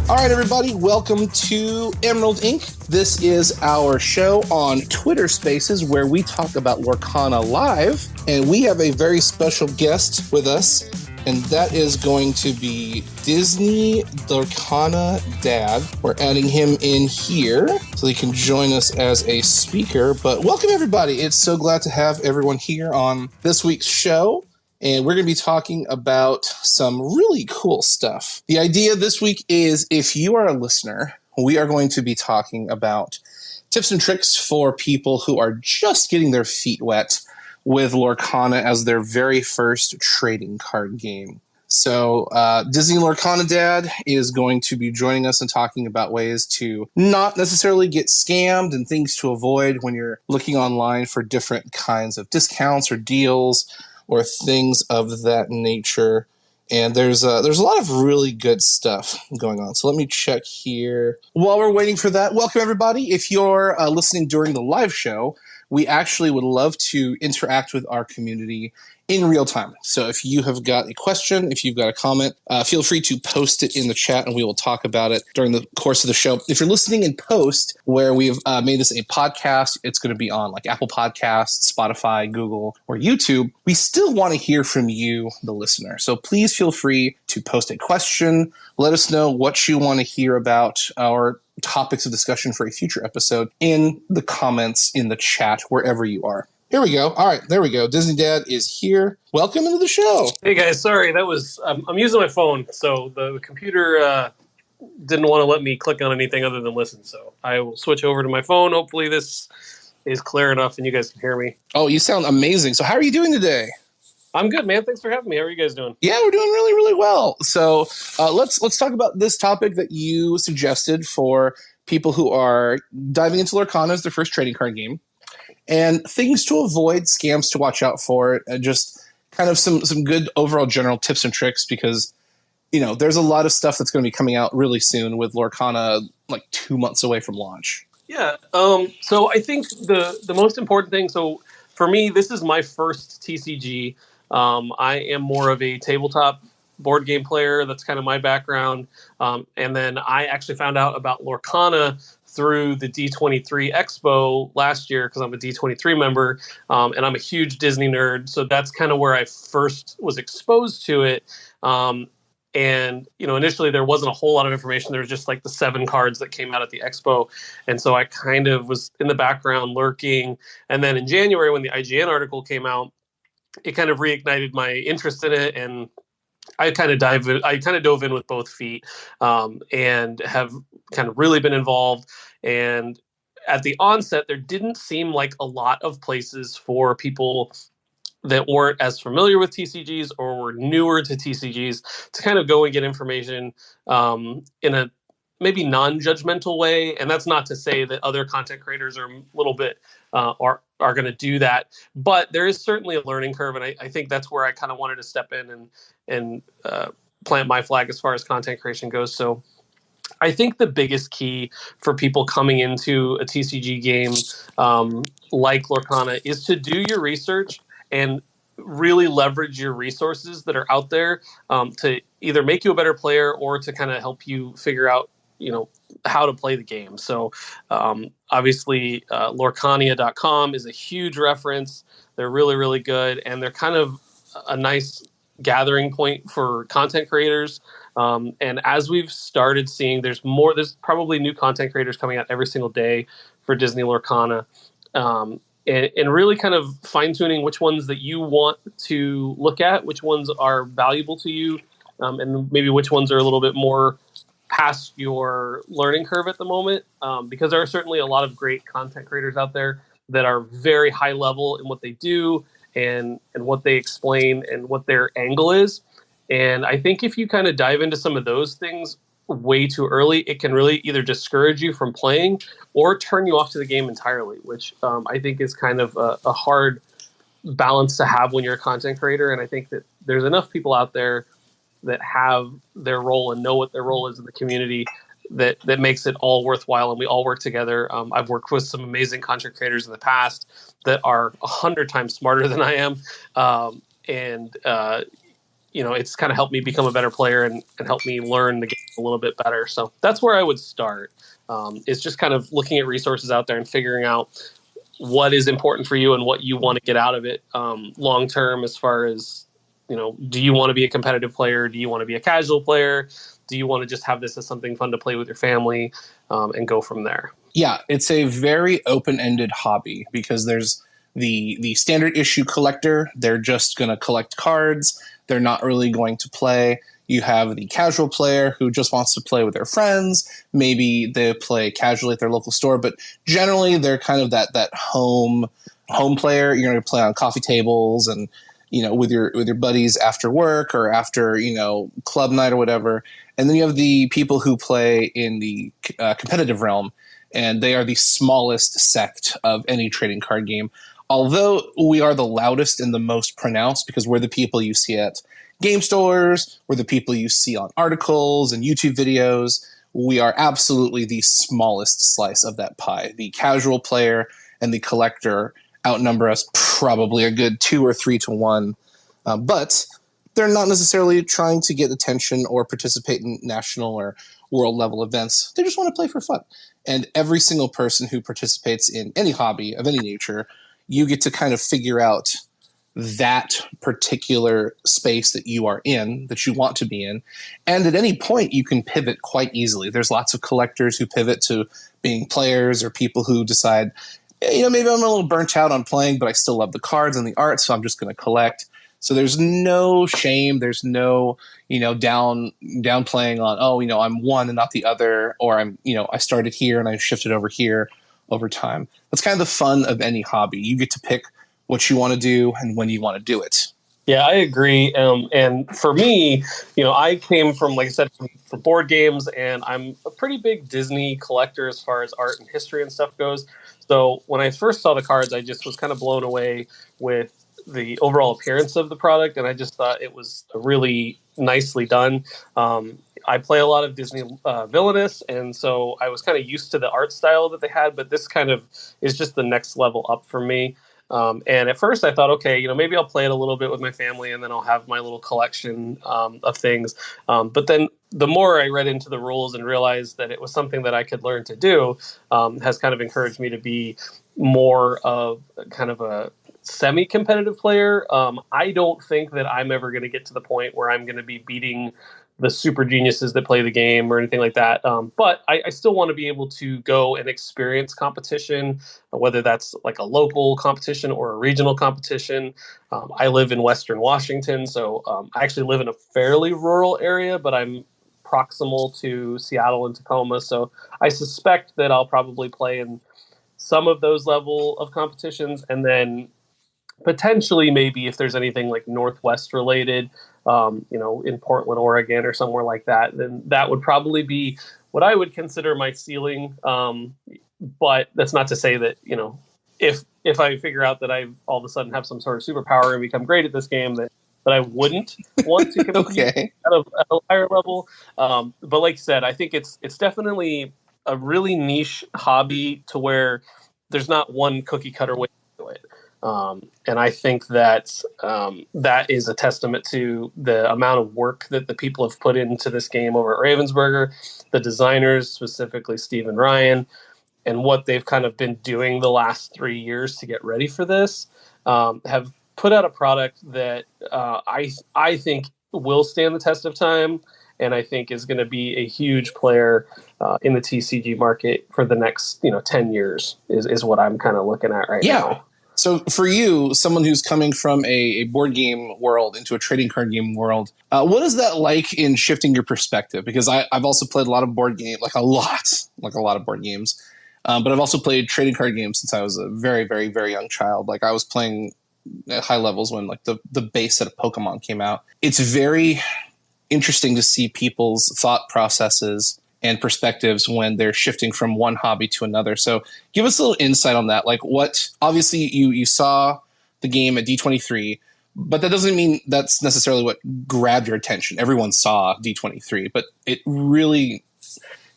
All right, everybody, welcome to Emerald Inc. This is our show on Twitter Spaces where we talk about Lorcana live, and we have a very special guest with us, and that is going to be DisneyLorcanaDad. We're adding him in here so he can join us as a speaker, but welcome, everybody. It's so glad to have everyone here on this week's show. And we're going to be talking about some really cool stuff. The idea this week is if you are a listener, we are going to be talking about tips and tricks for people who are just getting their feet wet with Lorcana as their very first trading card game. So DisneyLorcanaDad is going to be joining us and talking about ways to not necessarily get scammed and things to avoid when you're looking online for different kinds of discounts or deals or things of that nature. And there's a lot of really good stuff going on. So let me check here. While we're waiting for that, welcome everybody. If you're listening during the live show, we actually would love to interact with our community in real time. So if you have got a question, if you've got a comment, feel free to post it in the chat and we will talk about it during the course of the show. If you're listening in post, where we've made this a podcast, it's going to be on like Apple Podcasts, Spotify, Google, or YouTube. We still want to hear from you, the listener. So please feel free to post a question. Let us know what you want to hear about our topics of discussion for a future episode in the comments in the chat, wherever you are. Here we go. All right, there we go. Disney Dad is here. Welcome into the show. Hey guys, sorry, that was I'm using my phone, so the computer didn't want to let me click on anything other than listen. So I will switch over to my phone. Hopefully this is clear enough and you guys can hear me. Oh, you sound amazing. So how are you doing today? I'm good, man. Thanks for having me. How are you guys doing? Yeah, we're doing really, really well. So let's talk about this topic that you suggested for people who are diving into Lorcana as their first trading card game. And things to avoid, scams to watch out for, and just kind of some good overall general tips and tricks because, you know, there's a lot of stuff that's going to be coming out really soon with Lorcana like 2 months away from launch. Yeah. So I think the most important thing, so for me, this is my first TCG. I am more of a tabletop board game player. That's kind of my background. And then I actually found out about Lorcana through the D23 Expo last year because I'm a D23 member and I'm a huge Disney nerd. So that's kind of where I first was exposed to it. And, you know, initially there wasn't a whole lot of information. There was just like the 7 cards that came out at the Expo. And so I kind of was in the background lurking. And then in January when the IGN article came out, it kind of reignited my interest in it. And I kind of dove in with both feet and have kind of really been involved. And at the onset, there didn't seem like a lot of places for people that weren't as familiar with TCGs or were newer to TCGs to kind of go and get information in a maybe non-judgmental way. And that's not to say that other content creators are a little bit are going to do that. But there is certainly a learning curve. And I think that's where I kind of wanted to step in and plant my flag as far as content creation goes. So I think the biggest key for people coming into a TCG game like Lorcana is to do your research and really leverage your resources that are out there to either make you a better player or to kind of help you figure out, you know, how to play the game. So obviously Lorcania.com is a huge reference. They're really, really good. And they're kind of a nice gathering point for content creators. And as we've started seeing, there's probably new content creators coming out every single day for Disney Lorcana. And really kind of fine-tuning which ones that you want to look at, which ones are valuable to you, and maybe which ones are a little bit more past your learning curve at the moment, because there are certainly a lot of great content creators out there that are very high level in what they do and what they explain and what their angle is. And I think if you kind of dive into some of those things way too early, it can really either discourage you from playing or turn you off to the game entirely, which I think is kind of a hard balance to have when you're a content creator. And I think that there's enough people out there that have their role and know what their role is in the community that makes it all worthwhile, and we all work together. I've worked with some amazing content creators in the past that are 100 times smarter than I am, and it's kind of helped me become a better player and help me learn the game a little bit better. So that's where I would start. Is just kind of looking at resources out there and figuring out what is important for you and what you want to get out of it long term, as far as, do you want to be a competitive player? Do you want to be a casual player? Do you want to just have this as something fun to play with your family and go from there? Yeah, it's a very open-ended hobby because there's the standard issue collector. They're just going to collect cards. They're not really going to play. You have the casual player who just wants to play with their friends. Maybe they play casually at their local store, but generally they're kind of that home player. You're going to play on coffee tables and with your buddies after work or after club night or whatever. And then you have the people who play in the competitive realm, and they are the smallest sect of any trading card game. Although we are the loudest and the most pronounced because we're the people you see at game stores, we're the people you see on articles and YouTube videos. We are absolutely the smallest slice of that pie. The casual player and the collector outnumber us probably a good 2 or 3 to 1. But they're not necessarily trying to get attention or participate in national or world level events. They just want to play for fun. And every single person who participates in any hobby of any nature, you get to kind of figure out that particular space that you are in, that you want to be in. And at any point, you can pivot quite easily. There's lots of collectors who pivot to being players, or people who decide, maybe I'm a little burnt out on playing, but I still love the cards and the art, so I'm just going to collect. So there's no shame. There's no, downplaying on, I'm one and not the other, or I started here and I shifted over here over time. That's kind of the fun of any hobby. You get to pick what you want to do and when you want to do it. Yeah, I agree. And for me, I came from, like I said, from board games, and I'm a pretty big Disney collector as far as art and history and stuff goes. So when I first saw the cards, I just was kind of blown away with the overall appearance of the product, and I just thought it was really nicely done. I play a lot of Disney Villainous, and so I was kind of used to the art style that they had, but this kind of is just the next level up for me. And at first I thought, okay, maybe I'll play it a little bit with my family and then I'll have my little collection of things. But then the more I read into the rules and realized that it was something that I could learn to do, has kind of encouraged me to be more of kind of a semi-competitive player. I don't think that I'm ever going to get to the point where I'm going to be beating the super geniuses that play the game or anything like that. But I still want to be able to go and experience competition, whether that's like a local competition or a regional competition. I live in Western Washington, so I actually live in a fairly rural area, but I'm proximal to Seattle and Tacoma. So I suspect that I'll probably play in some of those level of competitions, and then potentially maybe if there's anything like Northwest related, in Portland, Oregon or somewhere like that, then that would probably be what I would consider my ceiling. But that's not to say that, if I figure out that I all of a sudden have some sort of superpower and become great at this game, that I wouldn't want to compete Okay. at a higher level. But like you said, I think it's definitely a really niche hobby to where there's not one cookie cutter way to do it. And I think that that is a testament to the amount of work that the people have put into this game over at Ravensburger, the designers, specifically Steve and Ryan, and what they've kind of been doing the last 3 years to get ready for this, have put out a product that I think will stand the test of time, and I think is going to be a huge player in the TCG market for the next 10 years is what I'm kind of looking at right now. So for you, someone who's coming from a board game world into a trading card game world, what is that like in shifting your perspective? Because I've also played a lot of board games, like a lot of board games. But I've also played trading card games since I was a very, very, very young child. Like I was playing at high levels when like the base set of Pokemon came out. It's very interesting to see people's thought processes and perspectives when they're shifting from one hobby to another. So give us a little insight on that. Like obviously you saw the game at D23, but that doesn't mean that's necessarily what grabbed your attention. Everyone saw D23, but it really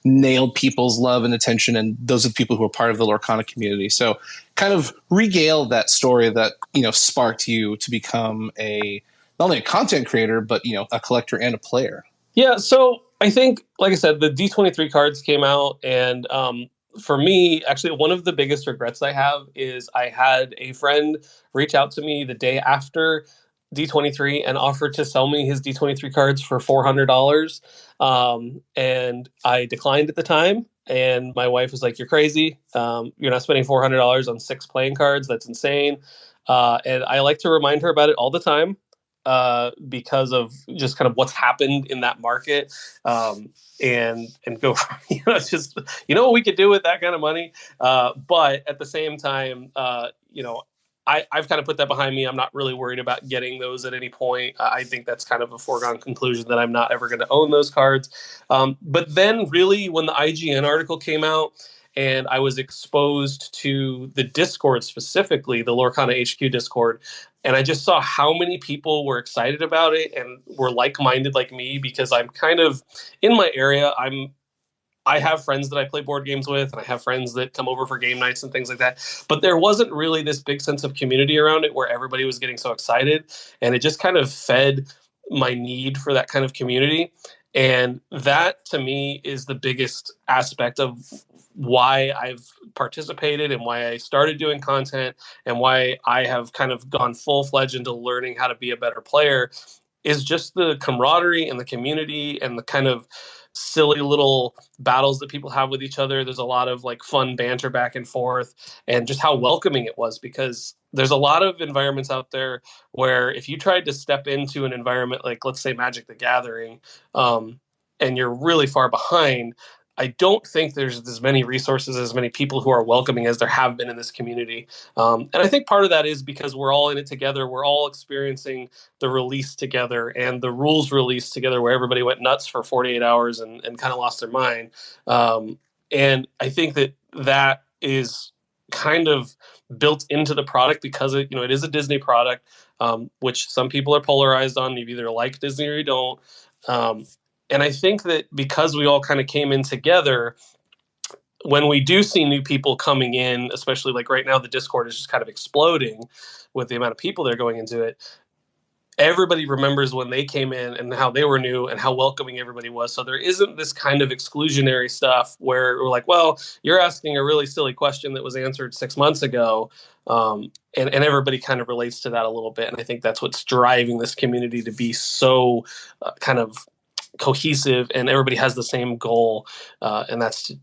nailed people's love and attention, and those are the people who are part of the Lorcana community. So kind of regale that story that, sparked you to become a not only a content creator, but a collector and a player. Yeah, so I think, like I said, the D23 cards came out, and for me, actually, one of the biggest regrets I have is I had a friend reach out to me the day after D23 and offered to sell me his D23 cards for $400, and I declined at the time. And my wife was like, "You're crazy. You're not spending $400 on 6 playing cards. That's insane." And I like to remind her about it all the time, because of just kind of what's happened in that market, and go, it's just, what we could do with that kind of money. But at the same time, I've kind of put that behind me. I'm not really worried about getting those at any point. I think that's kind of a foregone conclusion that I'm not ever going to own those cards. But then really when the IGN article came out, and I was exposed to the Discord, specifically the Lorcana HQ Discord, and I just saw how many people were excited about it and were like-minded like me, because I'm kind of in my area. I have friends that I play board games with, and I have friends that come over for game nights and things like that. But there wasn't really this big sense of community around it where everybody was getting so excited, and it just kind of fed my need for that kind of community. And that, to me, is the biggest aspect of why I've participated and why I started doing content and why I have kind of gone full-fledged into learning how to be a better player, is just the camaraderie and the community and the kind of silly little battles that people have with each other. There's a lot of like fun banter back and forth, and just how welcoming it was, because there's a lot of environments out there where if you tried to step into an environment like, let's say, Magic the Gathering, and you're really far behind, I don't think there's as many resources, as many people who are welcoming as there have been in this community. And I think part of that is because we're all in it together. We're all experiencing the release together and the rules release together, where everybody went nuts for 48 hours and kind of lost their mind. And I think that is kind of built into the product, because it is a Disney product, which some people are polarized on. You either like Disney or you don't. And I think that because we all kind of came in together, when we do see new people coming in, especially like right now, the Discord is just kind of exploding with the amount of people that are going into it. Everybody remembers when they came in and how they were new and how welcoming everybody was. So there isn't this kind of exclusionary stuff where we're like, well, you're asking a really silly question that was answered 6 months ago. And everybody kind of relates to that a little bit. And I think that's what's driving this community to be so kind of cohesive, and everybody has the same goal, and that's to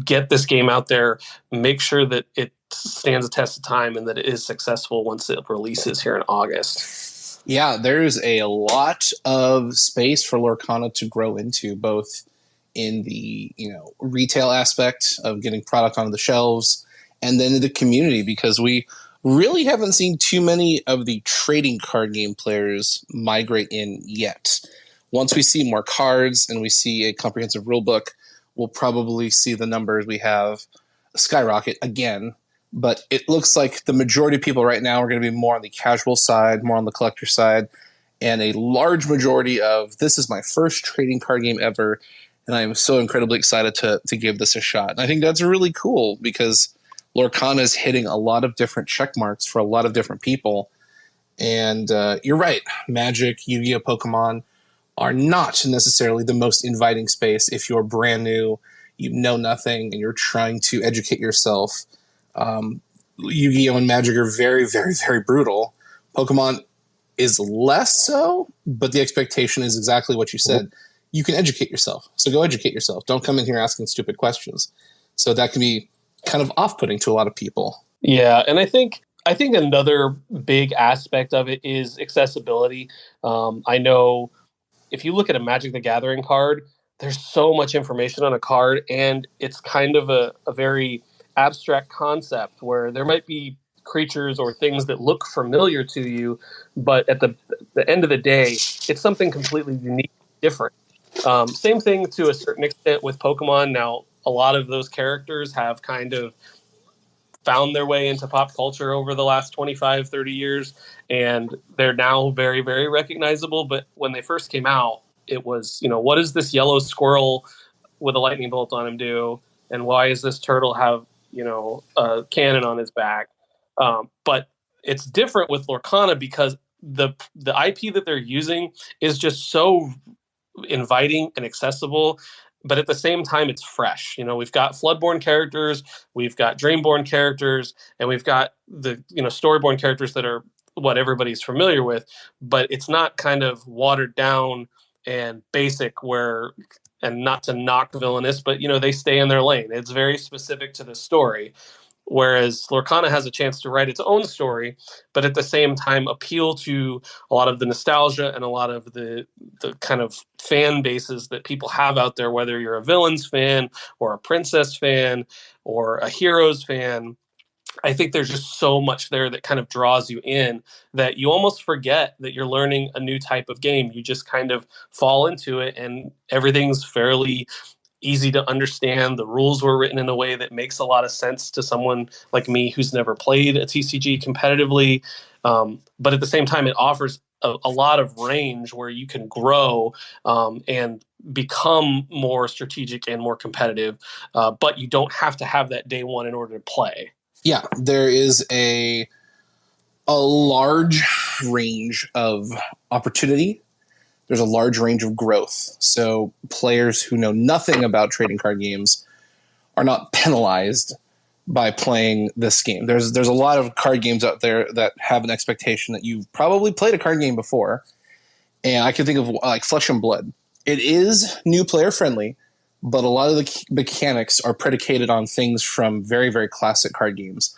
get this game out there, make sure that it stands a test of time, and that it is successful once it releases here in August. Yeah, there's a lot of space for Lorcana to grow into, both in the retail aspect of getting product onto the shelves, and then in the community, because we really haven't seen too many of the trading card game players migrate in yet. Once we see more cards and we see a comprehensive rule book, we'll probably see the numbers we have skyrocket again. But it looks like the majority of people right now are going to be more on the casual side, more on the collector side, and a large majority of, this is my first trading card game ever, and I am so incredibly excited to give this a shot. And I think that's really cool, because Lorcana is hitting a lot of different check marks for a lot of different people. And you're right, Magic, Yu-Gi-Oh!, Pokemon are not necessarily the most inviting space if you're brand new, you know nothing, and you're trying to educate yourself. Yu-Gi-Oh! And Magic are very, very, very brutal. Pokemon is less so, but the expectation is exactly what you said. You can educate yourself, so go educate yourself. Don't come in here asking stupid questions. So that can be kind of off-putting to a lot of people. Yeah, and I think another big aspect of it is accessibility. I know if you look at a Magic the Gathering card, there's so much information on a card, and it's kind of a very abstract concept where there might be creatures or things that look familiar to you, but at the end of the day, it's something completely unique, different. Same thing to a certain extent with Pokemon. Now, a lot of those characters have kind of found their way into pop culture over the last 25, 30 years, and they're now very, very recognizable. But when they first came out, it was, what does this yellow squirrel with a lightning bolt on him do? And why does this turtle have, a cannon on his back? But it's different with Lorcana, because the IP that they're using is just so inviting and accessible, but at the same time it's fresh. We've got Floodborn characters, we've got Dreamborn characters, and we've got the Storyborn characters that are what everybody's familiar with, but it's not kind of watered down and basic and not to knock Villainous, but they stay in their lane. It's very specific to the story. Whereas Lorcana has a chance to write its own story, but at the same time appeal to a lot of the nostalgia and a lot of the kind of fan bases that people have out there, whether you're a Villains fan or a Princess fan or a Heroes fan. I think there's just so much there that kind of draws you in that you almost forget that you're learning a new type of game. You just kind of fall into it, and everything's fairly easy to understand. The rules were written in a way that makes a lot of sense to someone like me who's never played a TCG competitively. But at the same time, it offers a lot of range where you can grow and become more strategic and more competitive, but you don't have to have that day one in order to play. Yeah, there is a large range of opportunity. There's a large range of growth. So players who know nothing about trading card games are not penalized by playing this game. There's a lot of card games out there that have an expectation that you've probably played a card game before. And I can think of like Flesh and Blood. It is new player friendly, but a lot of the mechanics are predicated on things from very, very classic card games.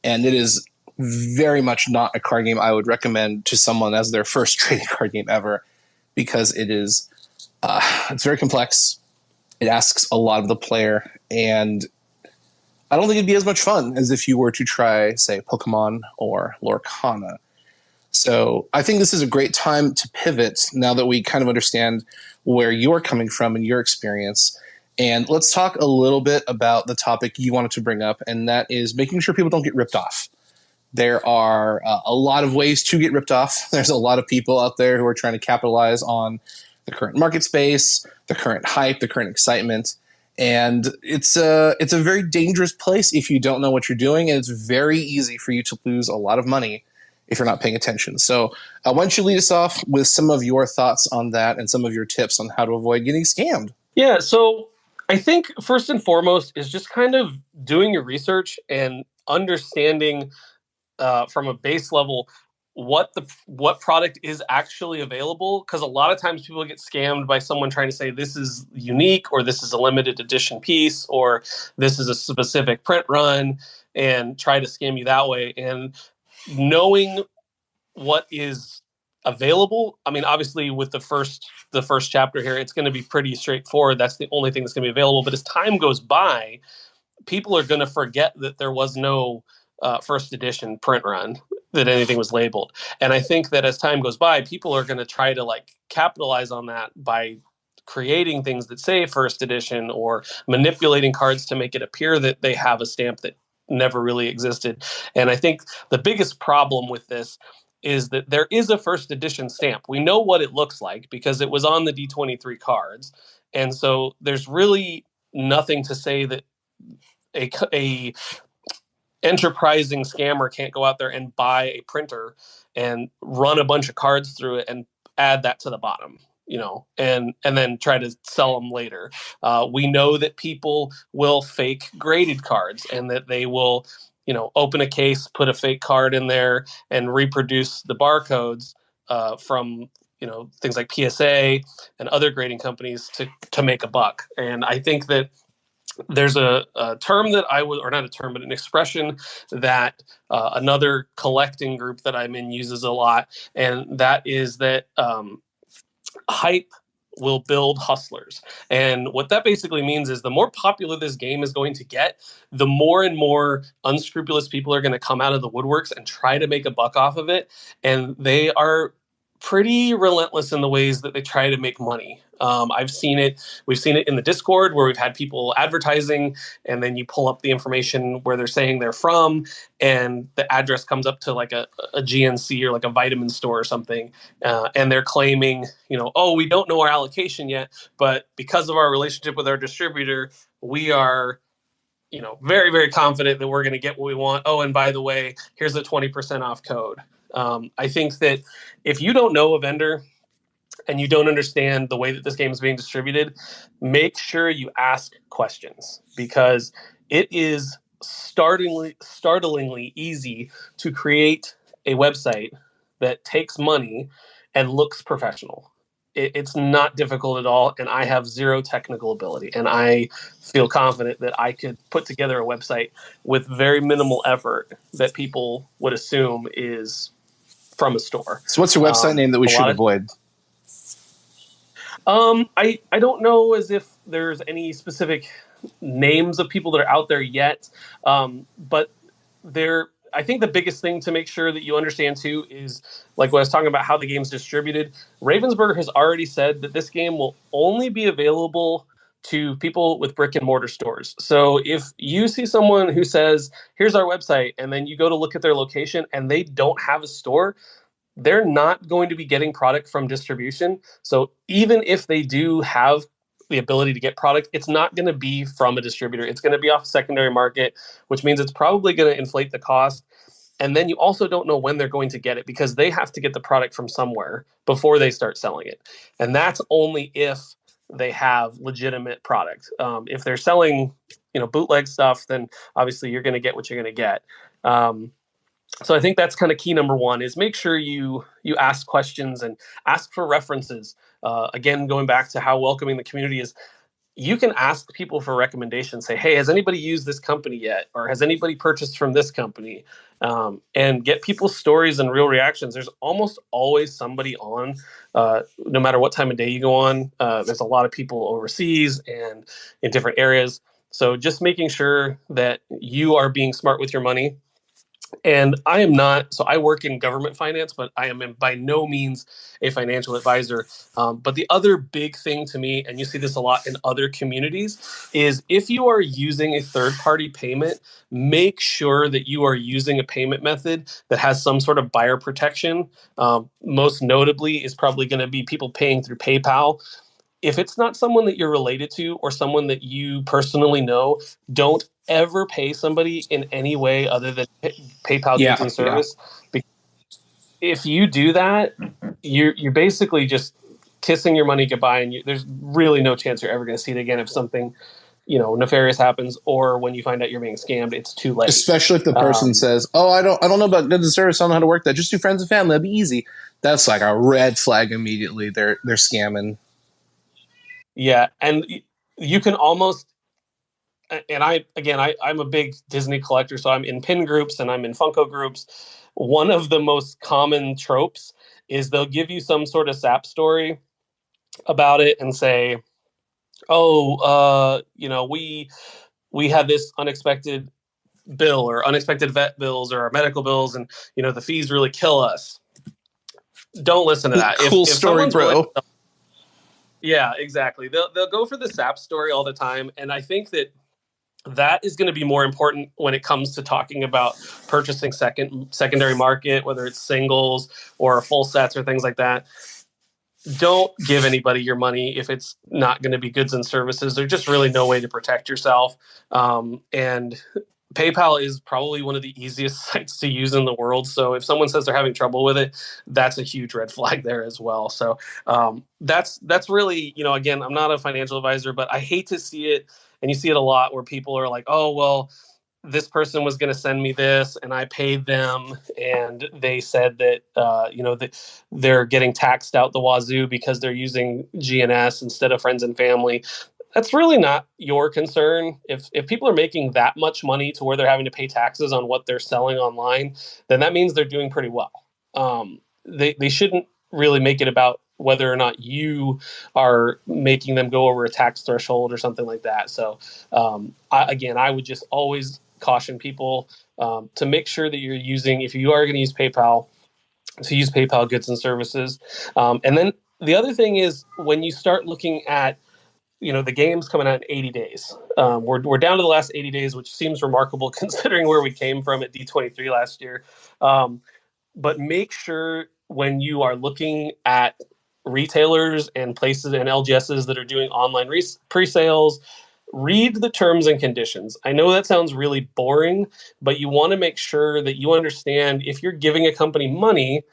And it is very much not a card game I would recommend to someone as their first trading card game ever, because it is it's very complex. It asks a lot of the player, and I don't think it'd be as much fun as if you were to try, say, Pokemon or Lorcana. So I think this is a great time to pivot now that we kind of understand where you're coming from and your experience. And let's talk a little bit about the topic you wanted to bring up, and that is making sure people don't get ripped off. There are a lot of ways to get ripped off. There's a lot of people out there who are trying to capitalize on the current market space, the current hype, the current excitement. And it's a very dangerous place if you don't know what you're doing, and it's very easy for you to lose a lot of money if you're not paying attention. So why don't you lead us off with some of your thoughts on that and some of your tips on how to avoid getting scammed? Yeah, so I think first and foremost is just kind of doing your research and understanding from a base level what product is actually available, because a lot of times people get scammed by someone trying to say this is unique or this is a limited edition piece or this is a specific print run and try to scam you that way. And knowing what is available, I mean, obviously with the first chapter here, it's going to be pretty straightforward. That's the only thing that's going to be available. But as time goes by, people are going to forget that there was no first edition print run, that anything was labeled. And I think that as time goes by, people are going to try to capitalize on that by creating things that say first edition or manipulating cards to make it appear that they have a stamp that never really existed. And I think the biggest problem with this is that there is a first edition stamp. We know what it looks like because it was on the D23 cards. And so there's really nothing to say that a enterprising scammer can't go out there and buy a printer and run a bunch of cards through it and add that to the bottom, and then try to sell them later. We know that people will fake graded cards and that they will, open a case, put a fake card in there and reproduce the barcodes from, things like PSA and other grading companies to make a buck. And I think that there's a term that or not a term, but an expression that another collecting group that I'm in uses a lot. And that is that hype will build hustlers. And what that basically means is the more popular this game is going to get, the more and more unscrupulous people are going to come out of the woodworks and try to make a buck off of it. And they are pretty relentless in the ways that they try to make money. I've seen it. We've seen it in the Discord where we've had people advertising, and then you pull up the information where they're saying they're from, and the address comes up to a GNC or a vitamin store or something, and they're claiming, oh, we don't know our allocation yet, but because of our relationship with our distributor, we are, very, very confident that we're going to get what we want. Oh, and by the way, here's a 20% off code. I think that if you don't know a vendor and you don't understand the way that this game is being distributed, make sure you ask questions, because it is startlingly easy to create a website that takes money and looks professional. It's not difficult at all, and I have zero technical ability, and I feel confident that I could put together a website with very minimal effort that people would assume is from a store. So what's your website name that we should avoid? I don't know as if there's any specific names of people that are out there yet, but I think the biggest thing to make sure that you understand too is, like what I was talking about, how the game's distributed. Ravensburger has already said that this game will only be available to people with brick and mortar stores. So if you see someone who says, here's our website, and then you go to look at their location and they don't have a store, they're not going to be getting product from distribution. So even if they do have the ability to get product, it's not going to be from a distributor. It's going to be off secondary market, which means it's probably going to inflate the cost. And then you also don't know when they're going to get it, because they have to get the product from somewhere before they start selling it. And that's only if they have legitimate product. If they're selling, bootleg stuff, then obviously you're going to get what you're going to get. So I think that's kind of key number one, is make sure you ask questions and ask for references. Again, going back to how welcoming the community is, you can ask people for recommendations. Say, hey, has anybody used this company yet? Or has anybody purchased from this company? And get people's stories and real reactions. There's almost always somebody on, no matter what time of day you go on. There's a lot of people overseas and in different areas. So just making sure that you are being smart with your money. And I am not, so I work in government finance, but I am by no means a financial advisor. But the other big thing to me, and you see this a lot in other communities, is if you are using a third-party payment, make sure that you are using a payment method that has some sort of buyer protection. Most notably is probably going to be people paying through PayPal. If it's not someone that you're related to or someone that you personally know, don't ever pay somebody in any way other than PayPal goods and service. Because if you do that, you're basically just kissing your money goodbye, and there's really no chance you're ever going to see it again if something nefarious happens, or when you find out you're being scammed, it's too late. Especially if the person says, "Oh, I don't know about goods and service. I don't know how to work that. Just do friends and family. That'd be easy." That's like a red flag immediately. They're scamming. Yeah, and you can almost, and I'm a big Disney collector, so I'm in pin groups and I'm in Funko groups. One of the most common tropes is they'll give you some sort of sap story about it and say, "Oh, we had this unexpected bill or unexpected vet bills or our medical bills, and the fees really kill us." Don't listen to that. Cool story, bro. Yeah, exactly. They'll go for the sap story all the time, and I think that is going to be more important when it comes to talking about purchasing secondary market, whether it's singles or full sets or things like that. Don't give anybody your money if it's not going to be goods and services. There's just really no way to protect yourself. And PayPal is probably one of the easiest sites to use in the world. So if someone says they're having trouble with it, that's a huge red flag there as well. So that's really, again, I'm not a financial advisor, but I hate to see it. And you see it a lot where people are like, oh, well, this person was going to send me this and I paid them. And they said that, that they're getting taxed out the wazoo because they're using GNS instead of friends and family. That's really not your concern. If people are making that much money to where they're having to pay taxes on what they're selling online, then that means they're doing pretty well. They shouldn't really make it about whether or not you are making them go over a tax threshold or something like that. So I would just always caution people to make sure that you're using, if you are going to use PayPal, to use PayPal goods and services. And then the other thing is, when you start looking at the game's coming out in 80 days. We're down to the last 80 days, which seems remarkable considering where we came from at D23 last year. But make sure when you are looking at retailers and places and LGSs that are doing online pre-sales, read the terms and conditions. I know that sounds really boring, but you want to make sure that you understand if you're giving a company money,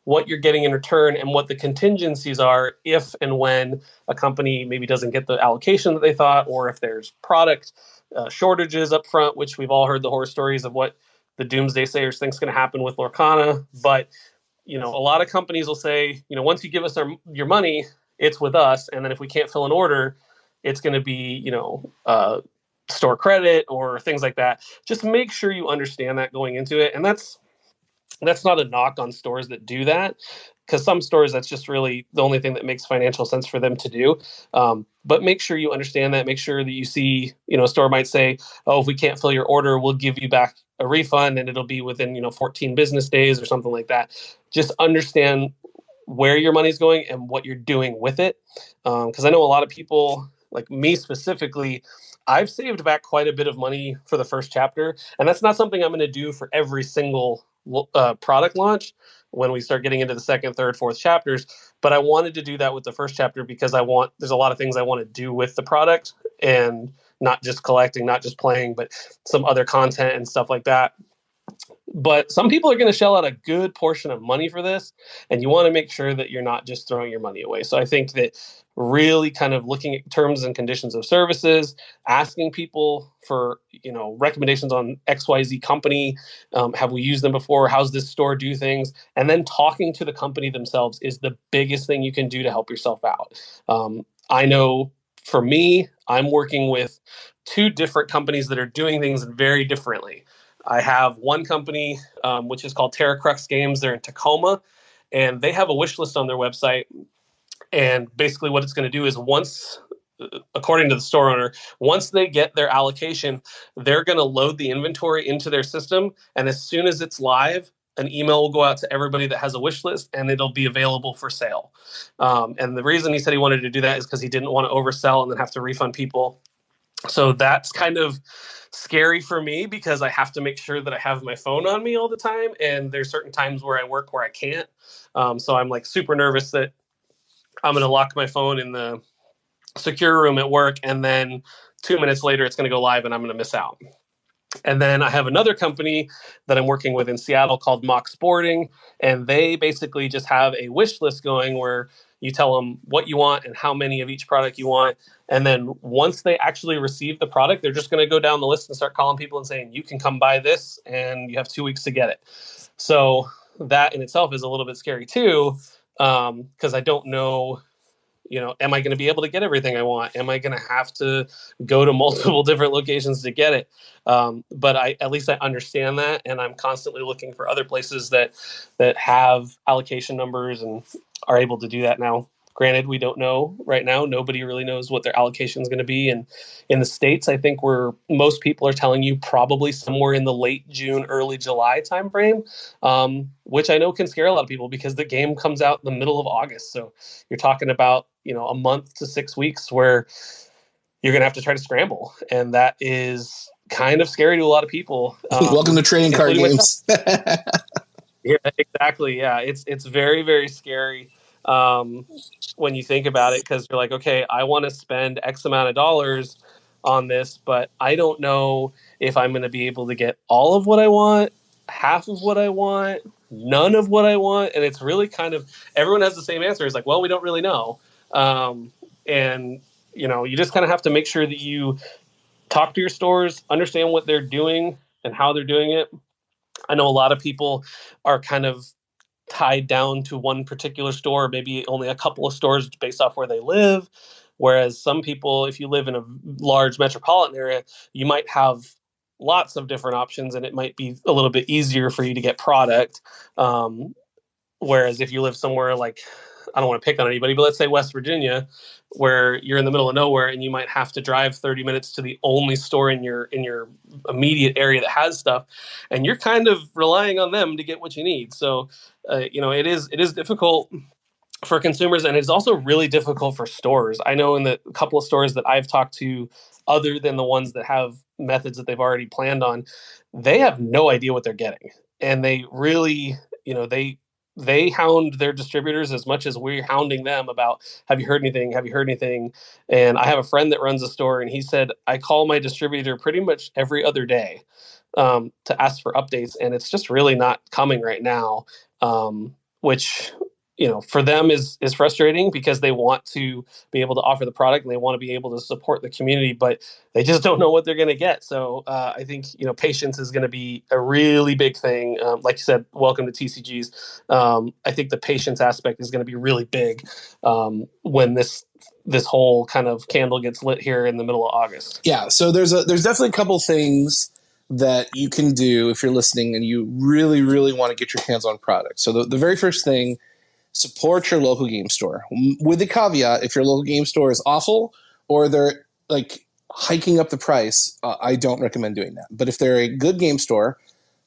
what you're getting in return and what the contingencies are if and when a company maybe doesn't get the allocation that they thought, or if there's product shortages up front, which we've all heard the horror stories of what the doomsday sayers think is going to happen with Lorcana. But a lot of companies will say, once you give us your money, it's with us, and then if we can't fill an order, it's going to be store credit or things like that. Just make sure you understand that going into it, and that's not a knock on stores that do that, because some stores, that's just really the only thing that makes financial sense for them to do. But make sure you understand that. Make sure that you see, a store might say, oh, if we can't fill your order, we'll give you back a refund and it'll be within, 14 business days or something like that. Just understand where your money's going and what you're doing with it. Because I know a lot of people, like me specifically, I've saved back quite a bit of money for the first chapter. And that's not something I'm going to do for every single product launch when we start getting into the second, third, fourth chapters. But I wanted to do that with the first chapter because there's a lot of things I want to do with the product, and not just collecting, not just playing, but some other content and stuff like that. But some people are going to shell out a good portion of money for this, and you want to make sure that you're not just throwing your money away. So I think that really kind of looking at terms and conditions of services, asking people for, recommendations on XYZ company. Have we used them before? How's this store do things? And then talking to the company themselves is the biggest thing you can do to help yourself out. I know for me, I'm working with two different companies that are doing things very differently. I have one company, which is called Terracrux Games. They're in Tacoma, and they have a wish list on their website. And basically what it's going to do is according to the store owner, once they get their allocation, they're going to load the inventory into their system. And as soon as it's live, an email will go out to everybody that has a wish list, and it'll be available for sale. And the reason he said he wanted to do that is because he didn't want to oversell and then have to refund people. So that's kind of scary for me because I have to make sure that I have my phone on me all the time. And there's certain times where I work where I can't. So I'm like super nervous that I'm going to lock my phone in the secure room at work, and then 2 minutes later it's going to go live and I'm going to miss out. And then I have another company that I'm working with in Seattle called Mock Sporting, and they basically just have a wish list going where you tell them what you want and how many of each product you want. And then once they actually receive the product, they're just going to go down the list and start calling people and saying, you can come buy this and you have 2 weeks to get it. So that in itself is a little bit scary too, because I don't know, am I going to be able to get everything I want? Am I going to have to go to multiple different locations to get it? But at least I understand that, and I'm constantly looking for other places that have allocation numbers and are able to do that now. Granted, we don't know right now. Nobody really knows what their allocation is going to be. And in the States, I think where most people are telling you probably somewhere in the late June, early July timeframe, which I know can scare a lot of people because the game comes out in the middle of August. So you're talking about, a month to 6 weeks where you're going to have to try to scramble. And that is kind of scary to a lot of people. Welcome to trading card games. Yeah, exactly. Yeah, it's very, very scary when you think about it, because you're like, okay, I want to spend X amount of dollars on this, but I don't know if I'm going to be able to get all of what I want, half of what I want, none of what I want. And it's really kind of, everyone has the same answer. It's like, well, we don't really know. And, you just kind of have to make sure that you talk to your stores, understand what they're doing and how they're doing it. I know a lot of people are kind of tied down to one particular store, maybe only a couple of stores based off where they live. Whereas some people, if you live in a large metropolitan area, you might have lots of different options and it might be a little bit easier for you to get product. Whereas if you live somewhere like, I don't want to pick on anybody, but let's say West Virginia, where you're in the middle of nowhere and you might have to drive 30 minutes to the only store in your immediate area that has stuff, and you're kind of relying on them to get what you need. So, it is difficult for consumers, and it's also really difficult for stores. I know in the couple of stores that I've talked to, other than the ones that have methods that they've already planned on, they have no idea what they're getting, and they really, they hound their distributors as much as we're hounding them about, have you heard anything? Have you heard anything? And I have a friend that runs a store, and he said, I call my distributor pretty much every other day to ask for updates, and it's just really not coming right now, which for them is frustrating because they want to be able to offer the product and they want to be able to support the community, but they just don't know what they're going to get. So I think patience is going to be a really big thing. Like you said, welcome to TCGs. I think the patience aspect is going to be really big when this whole kind of candle gets lit here in the middle of August. Yeah, so there's definitely a couple things that you can do if you're listening and you really, really want to get your hands on product. So the very first thing, support your local game store. With the caveat, if your local game store is awful or they're like hiking up the price, I don't recommend doing that. But if they're a good game store,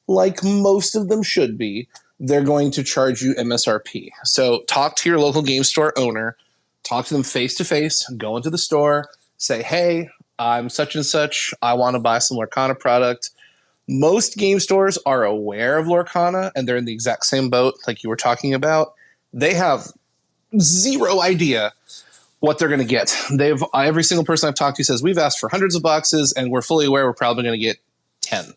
like most of them should be, they're going to charge you MSRP. So talk to your local game store owner, talk to them face to face, go into the store, say, hey, I'm such and such. I want to buy some Lorcana product. Most game stores are aware of Lorcana and they're in the exact same boat like you were talking about. They have zero idea what they're going to get. Every single person I've talked to says, we've asked for hundreds of boxes and we're fully aware we're probably going to get 10.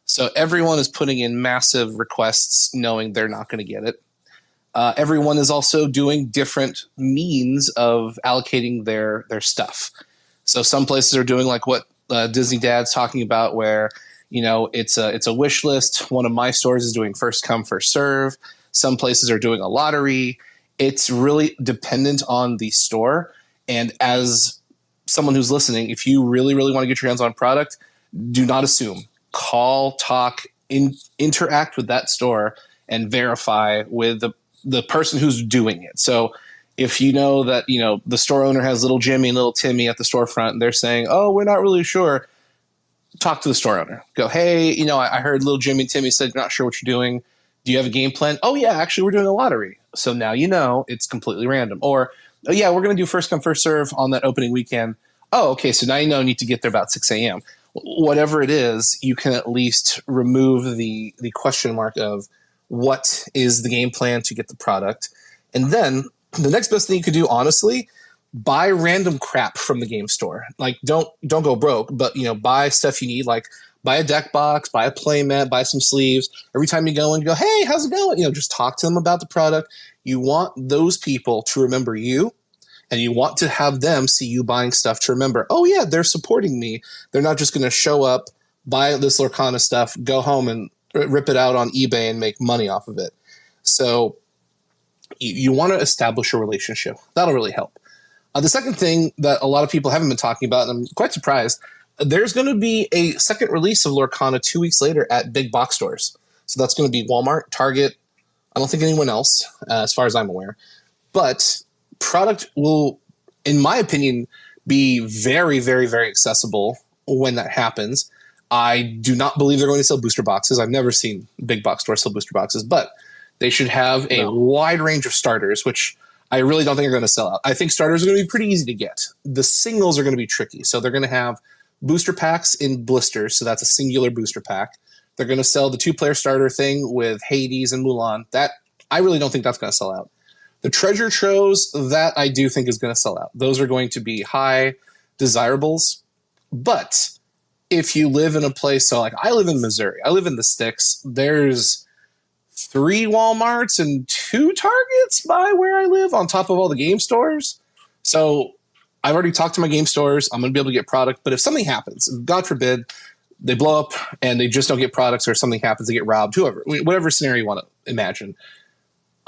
So everyone is putting in massive requests knowing they're not going to get it. Everyone is also doing different means of allocating their stuff. So some places are doing like what Disney Dad's talking about, where it's a wish list. One of my stores is doing first come, first serve. Some places are doing a lottery. It's really dependent on the store. And as someone who's listening, if you really, really want to get your hands on product, do not assume. Call, talk, interact with that store and verify with the person who's doing it. So if you know that, the store owner has little Jimmy and little Timmy at the storefront and they're saying, oh, we're not really sure, talk to the store owner. Go, hey, I heard little Jimmy and Timmy said you're not sure what you're doing. Do you have a game plan? Oh, yeah, actually, we're doing a lottery. So now it's completely random. Or, oh, yeah, we're going to do first come, first serve on that opening weekend. Oh, okay, so now you need to get there about 6 a.m. Whatever it is, you can at least remove the question mark of what is the game plan to get the product. And then the next best thing you could do, honestly, buy random crap from the game store. Like, don't go broke, but, buy stuff you need, like buy a deck box, buy a play mat, buy some sleeves. Every time you go and go, hey, how's it going? Just talk to them about the product. You want those people to remember you, and you want to have them see you buying stuff to remember, oh, yeah, they're supporting me. They're not just going to show up, buy this Lorcana stuff, go home and rip it out on eBay and make money off of it. So you want to establish a relationship. That'll really help. The second thing that a lot of people haven't been talking about, and I'm quite surprised, there's going to be a second release of Lorcana 2 weeks later at big box stores. So that's going to be Walmart, Target. I don't think anyone else, as far as I'm aware. But product will, in my opinion, be very, very, very accessible when that happens. I do not believe they're going to sell booster boxes. I've never seen big box stores sell booster boxes, but they should have a wide range of starters, which I really don't think are going to sell out. I think starters are going to be pretty easy to get. The singles are going to be tricky. So they're going to have booster packs in blisters, so that's a singular booster pack. They're going to sell the 2-player starter thing with Hades and Mulan. That I really don't think that's going to sell out. The treasure troves, that I do think is going to sell out. Those are going to be high desirables. But if you live in a place, so like I live in Missouri, I live in the sticks, there's 3 Walmarts and 2 Targets by where I live on top of all the game stores. So I've already talked to my game stores. I'm going to be able to get product. But if something happens, God forbid, they blow up and they just don't get products, or something happens, they get robbed, whatever scenario you want to imagine,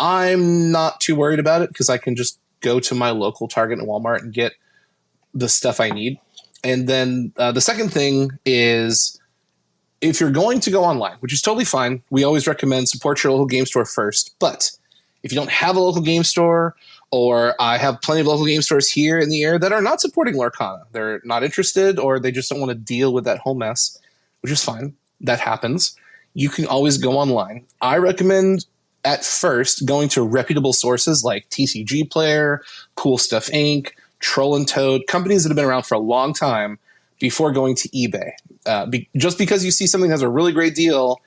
I'm not too worried about it because I can just go to my local Target and Walmart and get the stuff I need. And then the second thing is, if you're going to go online, which is totally fine, we always recommend support your local game store first. But if you don't have a local game store, or I have plenty of local game stores here in the area that are not supporting Lorcana, they're not interested, or they just don't want to deal with that whole mess, which is fine. That happens. You can always go online. I recommend at first going to reputable sources like TCG Player, Cool Stuff Inc., Troll and Toad, companies that have been around for a long time, before going to eBay. Just because you see something has a really great deal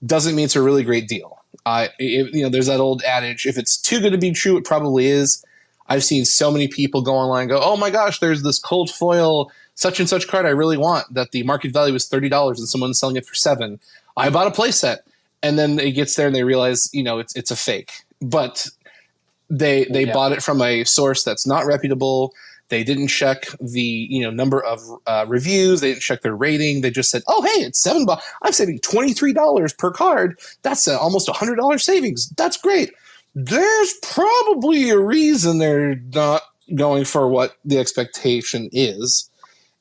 doesn't mean it's a really great deal. There's that old adage: if it's too good to be true, it probably is. I've seen so many people go online and go, "Oh my gosh, there's this cold foil such and such card I really want that the market value is $30 and someone's selling it for $7. I bought a playset." And then it gets there and they realize, it's a fake. But they bought it from a source that's not reputable. They didn't check the number of reviews. They didn't check their rating. They just said, "Oh, hey, it's $7. I'm saving $23 per card. That's almost $100 savings. That's great." There's probably a reason they're not going for what the expectation is.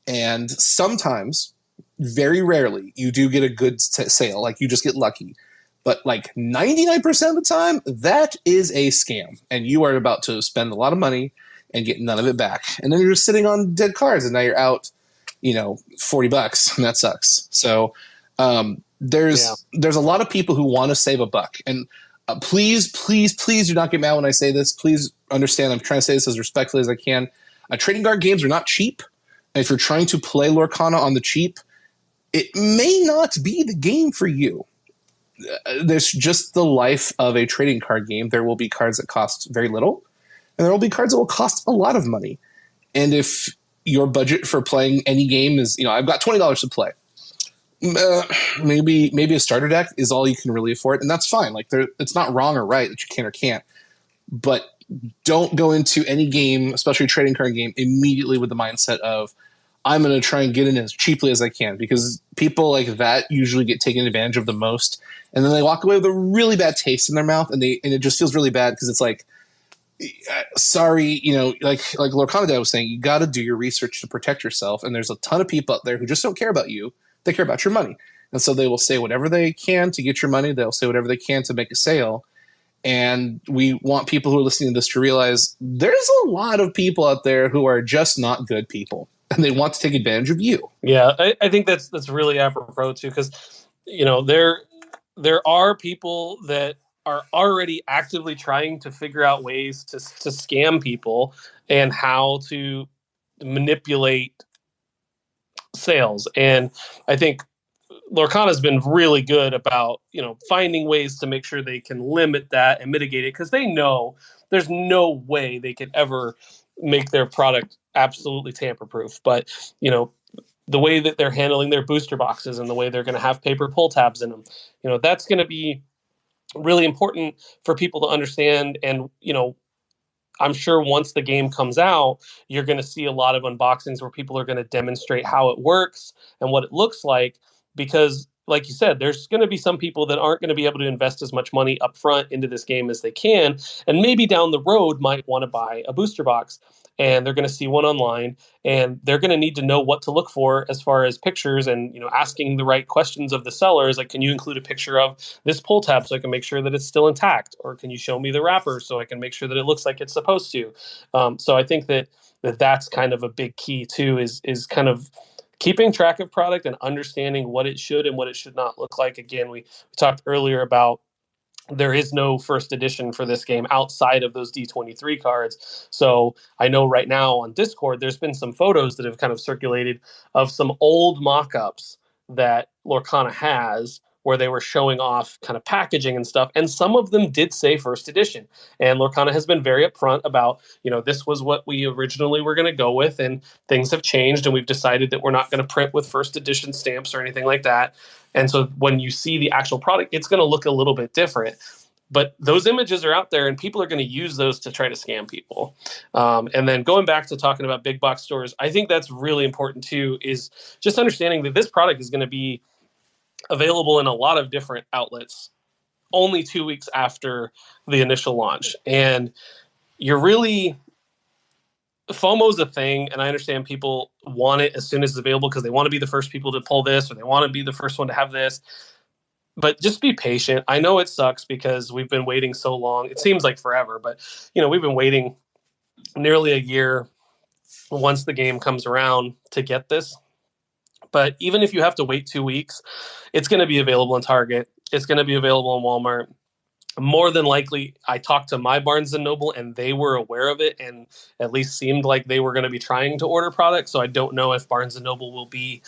And sometimes, very rarely, you do get a good sale. Like, you just get lucky. But like 99% of the time, that is a scam. And you are about to spend a lot of money and get none of it back. And then you're just sitting on dead cards, and now you're out, $40, and that sucks. So there's a lot of people who want to save a buck. And please do not get mad when I say this. Please understand I'm trying to say this as respectfully as I can. Trading card games are not cheap. And if you're trying to play Lorcana on the cheap, it may not be the game for you. There's just the life of a trading card game. There will be cards that cost very little, and there will be cards that will cost a lot of money. And if your budget for playing any game is, I've got $20 to play, maybe a starter deck is all you can really afford, and that's fine. Like, it's not wrong or right that you can or can't, but don't go into any game, especially a trading card game, immediately with the mindset of, I'm going to try and get in as cheaply as I can, because people like that usually get taken advantage of the most. And then they walk away with a really bad taste in their mouth, and it just feels really bad, because it's like, sorry, like LorcanaDad was saying, you got to do your research to protect yourself. And there's a ton of people out there who just don't care about you. They care about your money. And so they will say whatever they can to get your money. They'll say whatever they can to make a sale. And we want people who are listening to this to realize there's a lot of people out there who are just not good people, and they want to take advantage of you. Yeah, I think that's really apropos too, because there are people that are already actively trying to figure out ways to scam people and how to manipulate sales. And I think Lorcana's been really good about, finding ways to make sure they can limit that and mitigate it, because they know there's no way they could ever make their product absolutely tamper-proof. But, the way that they're handling their booster boxes and the way they're going to have paper pull tabs in them, that's going to be really important for people to understand. And, I'm sure once the game comes out, you're going to see a lot of unboxings where people are going to demonstrate how it works and what it looks like, because like you said, there's going to be some people that aren't going to be able to invest as much money up front into this game as they can, and maybe down the road might want to buy a booster box, and they're going to see one online, and they're going to need to know what to look for as far as pictures and, asking the right questions of the sellers. Like, can you include a picture of this pull tab so I can make sure that it's still intact? Or can you show me the wrapper so I can make sure that it looks like it's supposed to? So I think that's kind of a big key too, is kind of keeping track of product and understanding what it should and what it should not look like. Again, we talked earlier about there is no first edition for this game outside of those D23 cards. So I know right now on Discord, there's been some photos that have kind of circulated of some old mock-ups that Lorcana has, where they were showing off kind of packaging and stuff. And some of them did say first edition. And Lorcana has been very upfront about, this was what we originally were going to go with, and things have changed, and we've decided that we're not going to print with first edition stamps or anything like that. And so when you see the actual product, it's going to look a little bit different. But those images are out there, and people are going to use those to try to scam people. And then going back to talking about big box stores, I think that's really important too, is just understanding that this product is going to be available in a lot of different outlets only 2 weeks after the initial launch. And FOMO's a thing, and I understand people want it as soon as it's available because they want to be the first people to pull this, or they want to be the first one to have this. But just be patient. I know it sucks because we've been waiting so long. It seems like forever, but we've been waiting nearly a year once the game comes around to get this. But even if you have to wait 2 weeks, it's going to be available in Target. It's going to be available in Walmart. More than likely, I talked to my Barnes & Noble, and they were aware of it and at least seemed like they were going to be trying to order products. So I don't know if Barnes & Noble will be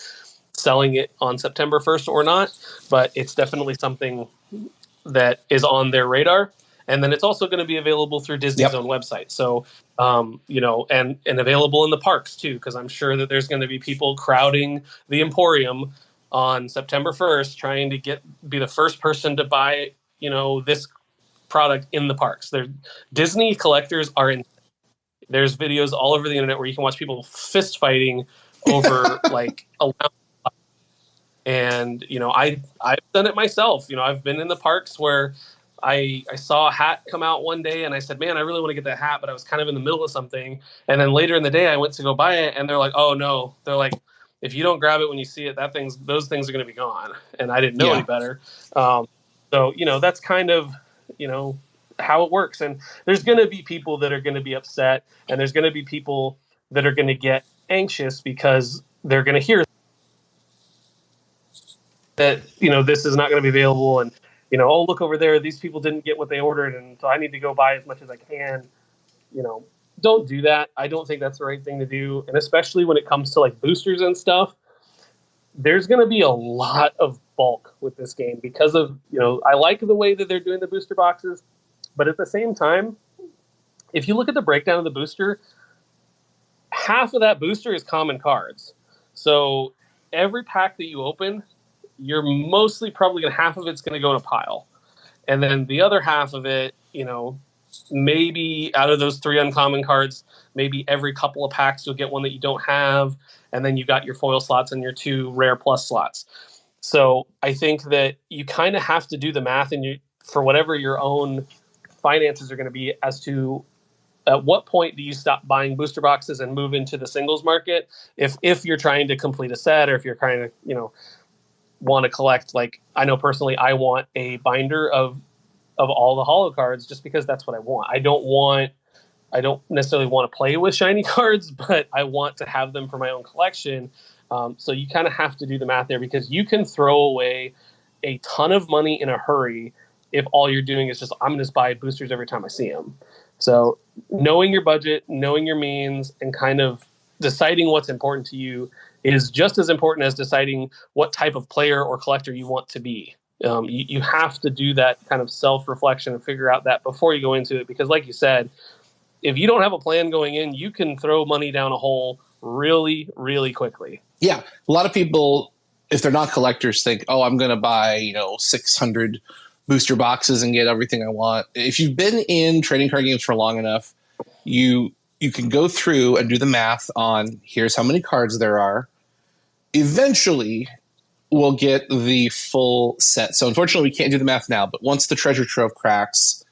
selling it on September 1st or not, but it's definitely something that is on their radar. And then it's also going to be available through Disney's own website. So, and available in the parks too, because I'm sure that there's going to be people crowding the Emporium on September 1st, trying to be the first person to buy, this product in the parks. Disney collectors are in. There's videos all over the internet where you can watch people fist fighting over like a lounge. And, I've done it myself. I've been in the parks where I saw a hat come out one day and I said, man, I really want to get that hat, but I was kind of in the middle of something. And then later in the day I went to go buy it and they're like, oh no, they're like, if you don't grab it when you see it, those things are going to be gone. And I didn't know any better. So, that's kind of, how it works. And there's going to be people that are going to be upset, and there's going to be people that are going to get anxious because they're going to hear that, this is not going to be available. And, oh, look over there, these people didn't get what they ordered, and so I need to go buy as much as I can. Don't do that. I don't think that's the right thing to do. And especially when it comes to like boosters and stuff, there's going to be a lot of bulk with this game because of, I like the way that they're doing the booster boxes, but at the same time, if you look at the breakdown of the booster, half of that booster is common cards. So every pack that you open, you're mostly probably half of it's going to go in a pile. And then the other half of it, maybe out of those 3 uncommon cards, maybe every couple of packs you'll get one that you don't have. And then you got your foil slots and your 2 rare plus slots. So I think that you kind of have to do the math for whatever your own finances are going to be as to at what point do you stop buying booster boxes and move into the singles market if you're trying to complete a set, or if you're trying to want to collect. Like, I know personally I want a binder of all the holo cards just because that's what I want. I don't necessarily want to play with shiny cards, but I want to have them for my own collection. So you kind of have to do the math there, because you can throw away a ton of money in a hurry if all you're doing is I'm going to just buy boosters every time I see them. So knowing your budget, knowing your means, and kind of deciding what's important to you is just as important as deciding what type of player or collector you want to be. You have to do that kind of self-reflection and figure out that before you go into it, because like you said, if you don't have a plan going in, you can throw money down a hole really, really quickly. Yeah. A lot of people, if they're not collectors, think, oh, I'm going to buy, 600 booster boxes and get everything I want. If you've been in trading card games for long enough, you can go through and do the math on here's how many cards there are. Eventually, we'll get the full set. So unfortunately, we can't do the math now, but once the treasure trove cracks,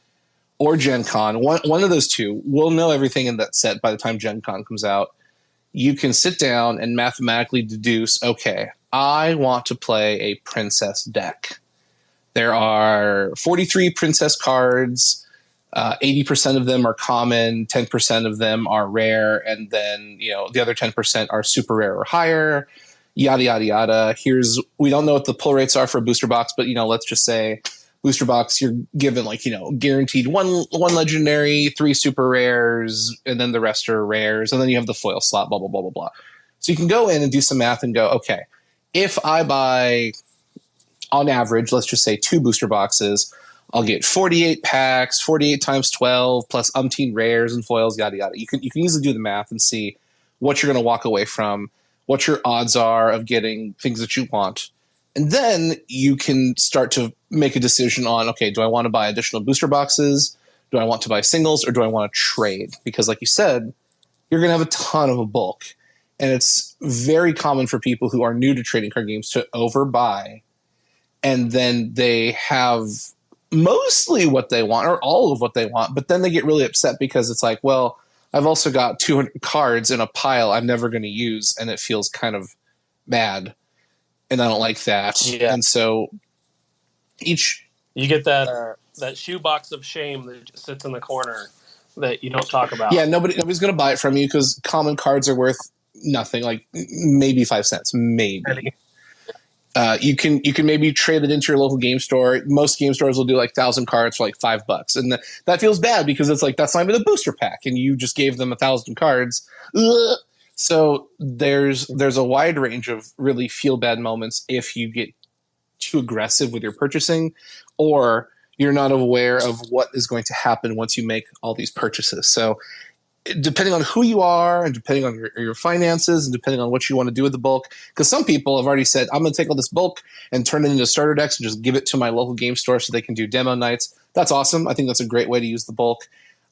or GenCon, one of those two, we'll know everything in that set by the time GenCon comes out. You can sit down and mathematically deduce, okay, I want to play a princess deck. There are 43 princess cards. 80% of them are common, 10% of them are rare, and then the other 10% are super rare or higher. Yada yada yada. We don't know what the pull rates are for a booster box, but let's just say booster box, you're given guaranteed one legendary, 3 super rares, and then the rest are rares, and then you have the foil slot, blah blah blah blah blah. So you can go in and do some math and go, okay, if I buy on average, let's just say 2 booster boxes, I'll get 48 packs, 48 times 12, plus umpteen rares and foils, yada yada. You can easily do the math and see what you're going to walk away from, what your odds are of getting things that you want. And then you can start to make a decision on, okay, do I want to buy additional booster boxes? Do I want to buy singles, or do I want to trade? Because like you said, you're going to have a ton of a bulk. And it's very common for people who are new to trading card games to overbuy, and then they have mostly what they want or all of what they want, but then they get really upset because it's like, well, I've also got 200 cards in a pile I'm never going to use, and it feels kind of bad, and I don't like that. Yeah. And so you get that shoebox of shame that just sits in the corner that you don't talk about. Yeah, nobody's going to buy it from you because common cards are worth nothing, like maybe 5 cents, maybe. You can maybe trade it into your local game store. Most game stores will do like 1,000 cards for like $5, and that feels bad because it's like that's not even a booster pack, and you just gave them 1,000 cards. Ugh. So there's a wide range of really feel bad moments if you get too aggressive with your purchasing, or you're not aware of what is going to happen once you make all these purchases. So depending on who you are and depending on your finances and depending on what you want to do with the bulk, because some people have already said, I'm going to take all this bulk and turn it into starter decks and just give it to my local game store so they can do demo nights. That's awesome. I think that's a great way to use the bulk.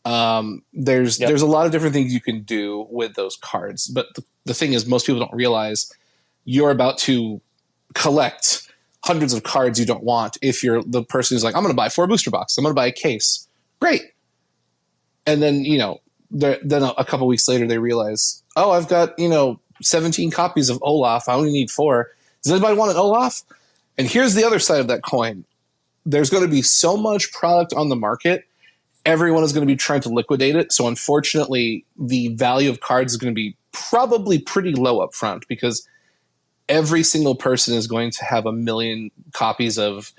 There's a lot of different things you can do with those cards. But the thing is, most people don't realize you're about to collect hundreds of cards you don't want if you're the person who's like, I'm going to buy 4 booster boxes. I'm going to buy a case. Great. And then, then a couple weeks later, they realize, oh, I've got, 17 copies of Olaf. I only need 4. Does anybody want an Olaf? And here's the other side of that coin. There's going to be so much product on the market. Everyone is going to be trying to liquidate it. So unfortunately, the value of cards is going to be probably pretty low up front because every single person is going to have 1 million copies of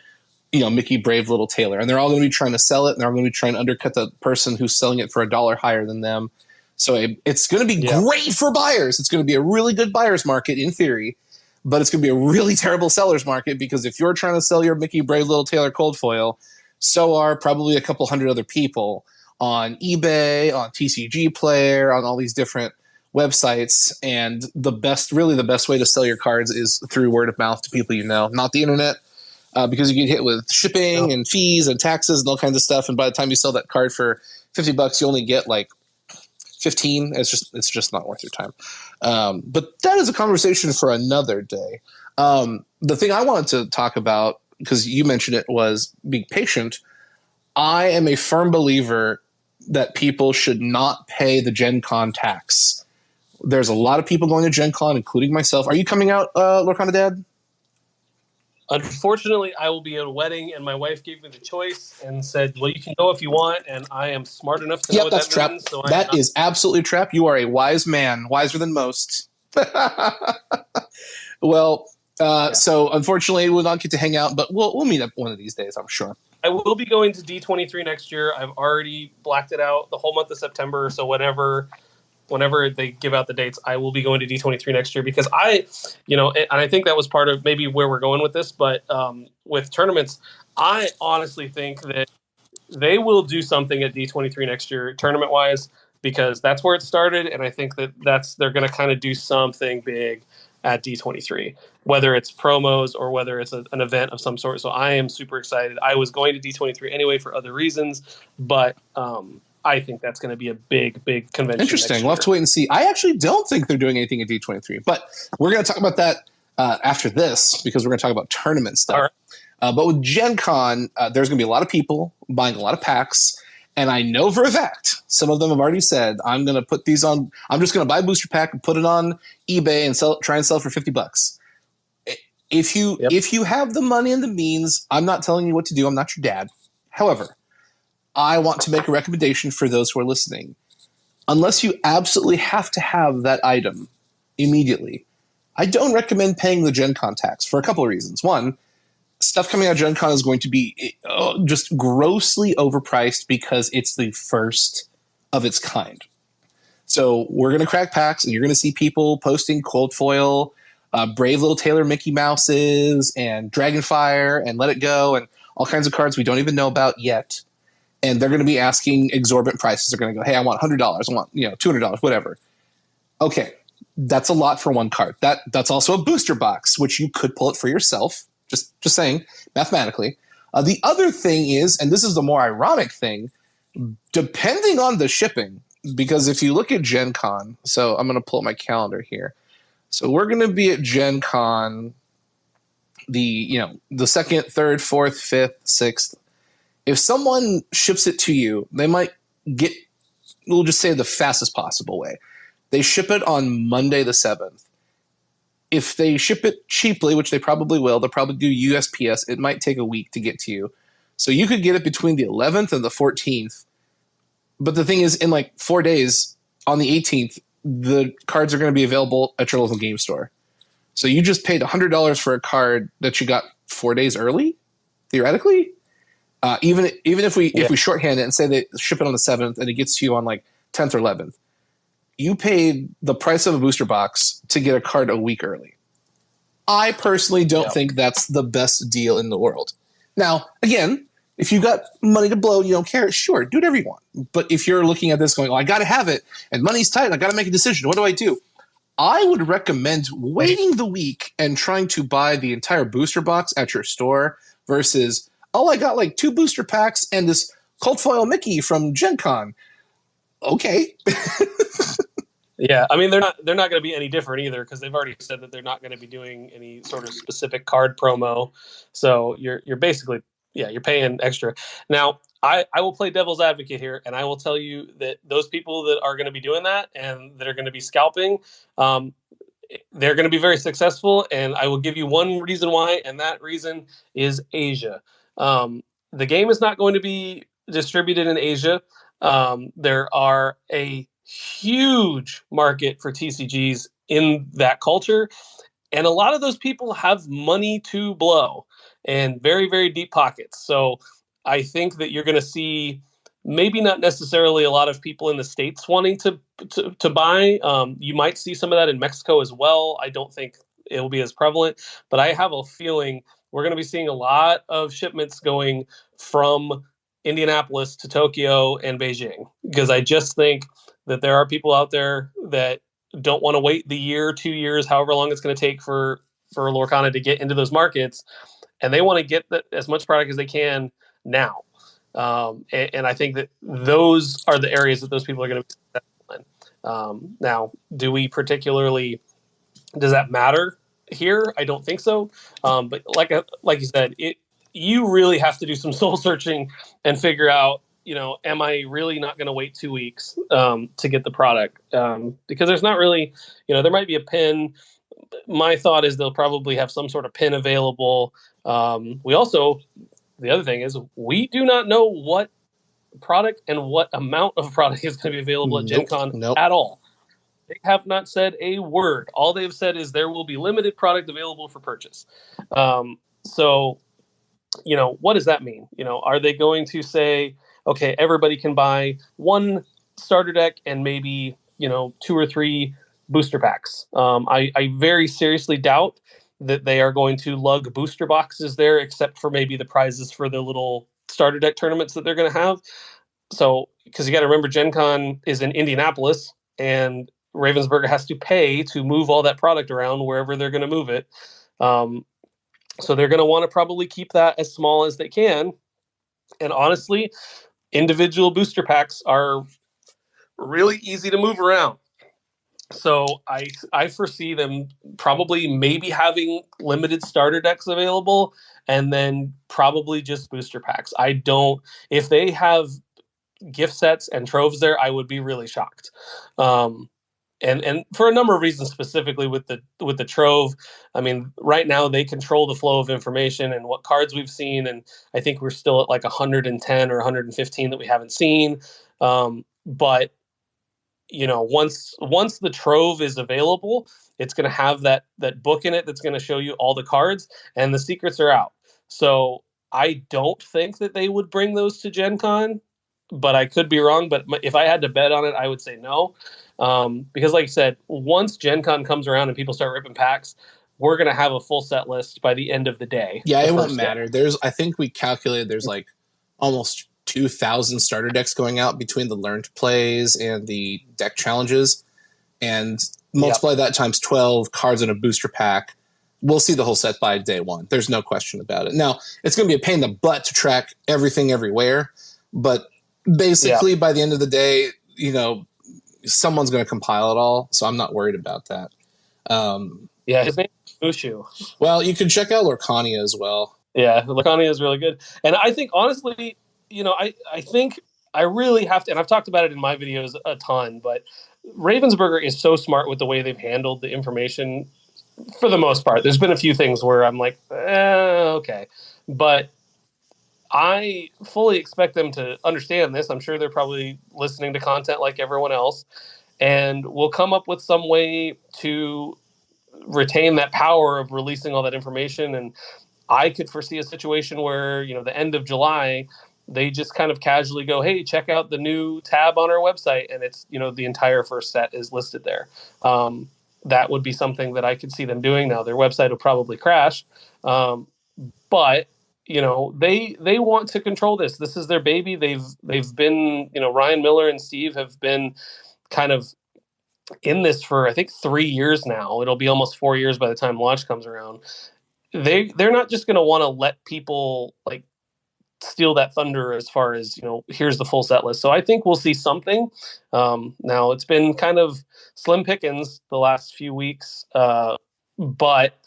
Mickey Brave Little Tailor, and they're all going to be trying to sell it, and they're all going to be trying to undercut the person who's selling it for $1 higher than them. So it's going to be great for buyers. It's going to be a really good buyer's market in theory, but it's going to be a really terrible seller's market because if you're trying to sell your Mickey Brave Little Tailor cold foil, so are probably a couple hundred other people on eBay, on TCG Player, on all these different websites. And the best way to sell your cards is through word of mouth to people not the internet. Because you get hit with shipping and fees and taxes and all kinds of stuff. And by the time you sell that card for $50, you only get like 15. It's just not worth your time. But that is a conversation for another day. The thing I wanted to talk about, because you mentioned it, was being patient. I am a firm believer that people should not pay the GenCon tax. There's a lot of people going to GenCon, including myself. Are you coming out, LorcanaDad? Unfortunately, I will be at a wedding, and my wife gave me the choice and said, well, you can go if you want, and I am smart enough to know what that means. So that is absolutely trap. You are a wise man, wiser than most. Well, so unfortunately, we'll not get to hang out, but we'll meet up one of these days, I'm sure. I will be going to D23 next year. I've already blacked it out the whole month of September, so whenever they give out the dates, I will be going to D23 next year because and I think that was part of maybe where we're going with this, but with tournaments, I honestly think that they will do something at D23 next year, tournament-wise, because that's where it started, and I think they're going to kind of do something big at D23, whether it's promos or whether it's an event of some sort. So I am super excited. I was going to D23 anyway for other reasons, but I think that's going to be a big, big convention. Interesting. We'll have to wait and see. I actually don't think they're doing anything at D23, but we're going to talk about that after this because we're going to talk about tournament stuff. All right. But with Gen Con, there's going to be a lot of people buying a lot of packs, and I know for a fact some of them have already said, I'm going to put these on. I'm just going to buy a booster pack and put it on eBay and try and sell it for $50. If you have the money and the means, I'm not telling you what to do. I'm not your dad. However, I want to make a recommendation for those who are listening. Unless you absolutely have to have that item immediately, I don't recommend paying the Gen Con tax for a couple of reasons. One, stuff coming out of Gen Con is going to be just grossly overpriced because it's the first of its kind. So we're going to crack packs, and you're going to see people posting cold foil, Brave Little Tailor Mickey Mouses, and Dragonfire, and Let It Go, and all kinds of cards we don't even know about yet. And they're going to be asking exorbitant prices. They're going to go, hey, I want $100. I want $200, whatever. Okay, that's a lot for one card. That's also a booster box, which you could pull it for yourself. Just saying, mathematically. The other thing is, and this is the more ironic thing, depending on the shipping, because if you look at Gen Con, so I'm going to pull up my calendar here. So we're going to be at Gen Con the 2nd, 3rd, 4th, 5th, 6th. If someone ships it to you, they might get, we'll just say the fastest possible way. They ship it on Monday the 7th. If they ship it cheaply, which they probably will, they'll probably do USPS. It might take a week to get to you. So you could get it between the 11th and the 14th. But the thing is, in like 4 days, on the 18th, the cards are going to be available at your local game store. So you just paid $100 for a card that you got 4 days early, theoretically. Even if we shorthand it and say they ship it on the 7th and it gets to you on like 10th or 11th, you paid the price of a booster box to get a card a week early. I personally don't think that's the best deal in the world. Now, again, If you got money to blow and you don't care, sure, do whatever you want. But if you're looking at this going, I got to have it, and money's tight, I got to make a decision. What do I do? I would recommend waiting the week and trying to buy the entire booster box at your store versus, I got like 2 booster packs and this Cold Foil Mickey from GenCon. Okay. Yeah, I mean they're not going to be any different either because they've already said that they're not going to be doing any sort of specific card promo. So you're basically you're paying extra. Now I will play devil's advocate here, and I will tell you that those people that are going to be doing that and that are going to be scalping, they're going to be very successful. And I will give you one reason why, and that reason is Asia. The game is not going to be distributed in Asia. There are a huge market for TCGs in that culture. And a lot of those people have money to blow and very, very deep pockets. So I think that you're going to see maybe not necessarily a lot of people in the States wanting to buy. You might see some of that in Mexico as well. I don't think it will be as prevalent, but I have a feeling we're going to be seeing a lot of shipments going from Indianapolis to Tokyo and Beijing, because I just think that there are people out there that don't want to wait the year, 2 years, however long it's going to take for Lorcana to get into those markets, and they want to get as much product as they can now. And I think that those are the areas that those people are going to be successful in. Now, does that matter here? I don't think so. But like you said, you really have to do some soul searching and figure out, am I really not going to wait 2 weeks to get the product? Because there's not really, there might be a pin. My thought is they'll probably have some sort of pin available. The other thing is we do not know what product and what amount of product is going to be available at GenCon at all. They have not said a word. All they've said is there will be limited product available for purchase. So, what does that mean? Are they going to say, okay, everybody can buy 1 starter deck and maybe, 2 or 3 booster packs? I very seriously doubt that they are going to lug booster boxes there, except for maybe the prizes for the little starter deck tournaments that they're going to have. So, because you got to remember, Gen Con is in Indianapolis, and Ravensburger has to pay to move all that product around wherever they're going to move it. So they're going to want to probably keep that as small as they can. And honestly, individual booster packs are really easy to move around. So I foresee them probably maybe having limited starter decks available and then probably just booster packs. If they have gift sets and troves there, I would be really shocked. And for a number of reasons, specifically with the trove. I mean, right now they control the flow of information and what cards we've seen, and I think we're still at like 110 or 115 that we haven't seen. But once the trove is available, it's going to have that book in it that's going to show you all the cards, and the secrets are out. So I don't think that they would bring those to Gen Con, but I could be wrong. But if I had to bet on it, I would say no. Because like I said, once Gen Con comes around and people start ripping packs, we're going to have a full set list by the end of the day. Yeah, it won't matter. I think we calculated there's like almost 2,000 starter decks going out between the learned plays and the deck challenges, and multiply that times 12 cards in a booster pack. We'll see the whole set by day 1. There's no question about it. Now, it's going to be a pain in the butt to track everything everywhere, but basically by the end of the day, someone's going to compile it all, so I'm not worried about that. His name is Mushu. Well, you can check out Lorcana as well. Yeah, Lorcana is really good. And I think, honestly, I think I really have to, and I've talked about it in my videos a ton, but Ravensburger is so smart with the way they've handled the information for the most part. There's been a few things where I'm like, okay. But I fully expect them to understand this. I'm sure they're probably listening to content like everyone else, and we'll come up with some way to retain that power of releasing all that information. And I could foresee a situation where, the end of July, they just kind of casually go, hey, check out the new tab on our website. And it's, the entire first set is listed there. That would be something that I could see them doing. Now, their website will probably crash. But, they want to control this. This is their baby. They've been, Ryan Miller and Steve have been kind of in this for, I think, 3 years now. It'll be almost 4 years by the time launch comes around. They're not just going to want to let people like steal that thunder as far as, here's the full set list. So I think we'll see something. Now it's been kind of slim pickings the last few weeks, but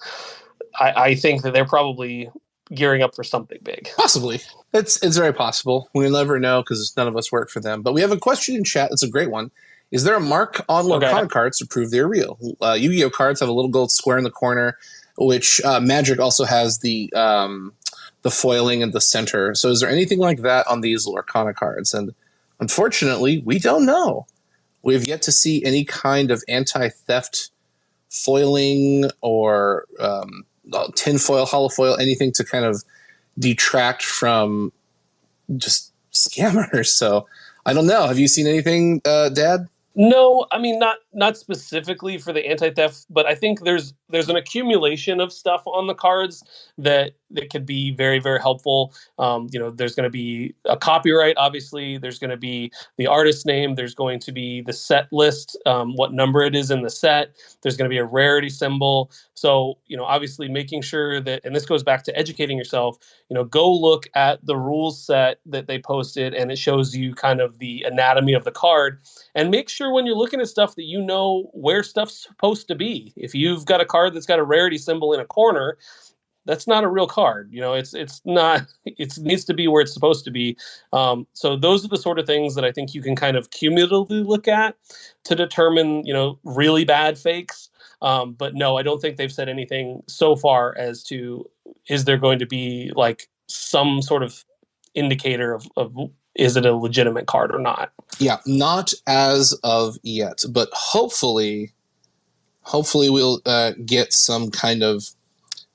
I think that they're probably gearing up for something big. Possibly. It's very possible. We'll never know because none of us work for them. But we have a question in chat. It's a great one. Is there a mark on Lorcana cards to prove they're real? Yu-Gi-Oh cards have a little gold square in the corner, which Magic also has the foiling in the center. So is there anything like that on these Lorcana cards? And unfortunately, we don't know. We've yet to see any kind of anti-theft foiling or tinfoil, holofoil, anything to kind of detract from just scammers. So I don't know. Have you seen anything, Dad? No, I mean, not specifically for the anti-theft, but I think there's an accumulation of stuff on the cards that could be very, very helpful. There's going to be a copyright, obviously. There's going to be the artist name. There's going to be the set list, what number it is in the set. There's going to be a rarity symbol. So, obviously making sure that, and this goes back to educating yourself, go look at the rules set that they posted, and it shows you kind of the anatomy of the card. And make sure when you're looking at stuff that you know where stuff's supposed to be. If you've got a card that's got a rarity symbol in a corner, that's not a real card. It's not. It needs to be where it's supposed to be. So those are the sort of things that I think you can kind of cumulatively look at to determine, really bad fakes. But no, I don't think they've said anything so far as to, is there going to be like some sort of indicator of is it a legitimate card or not? Yeah, not as of yet, but hopefully we'll get some kind of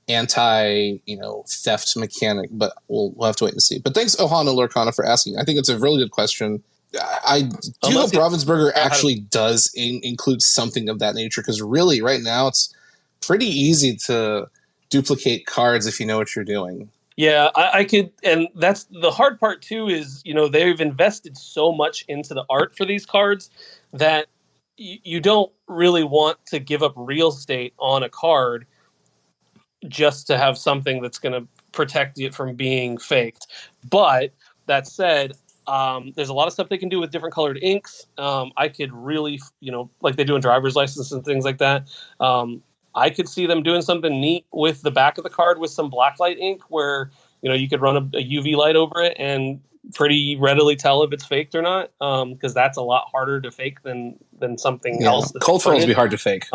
theft mechanic, but we'll have to wait and see. But thanks, Ohana Lorcana, for asking. I think it's a really good question. I do hope Ravensburger actually does include something of that nature, because really right now it's pretty easy to duplicate cards if you know what you're doing. Yeah, I could, and that's the hard part too, is, they've invested so much into the art for these cards that you don't really want to give up real estate on a card just to have something that's going to protect it from being faked. But that said, there's a lot of stuff they can do with different colored inks. I could really, like they do in driver's license and things like that. I could see them doing something neat with the back of the card with some blacklight ink where, you could run a UV light over it and pretty readily tell if it's faked or not, because that's a lot harder to fake than something else. Cold foils be hard to fake.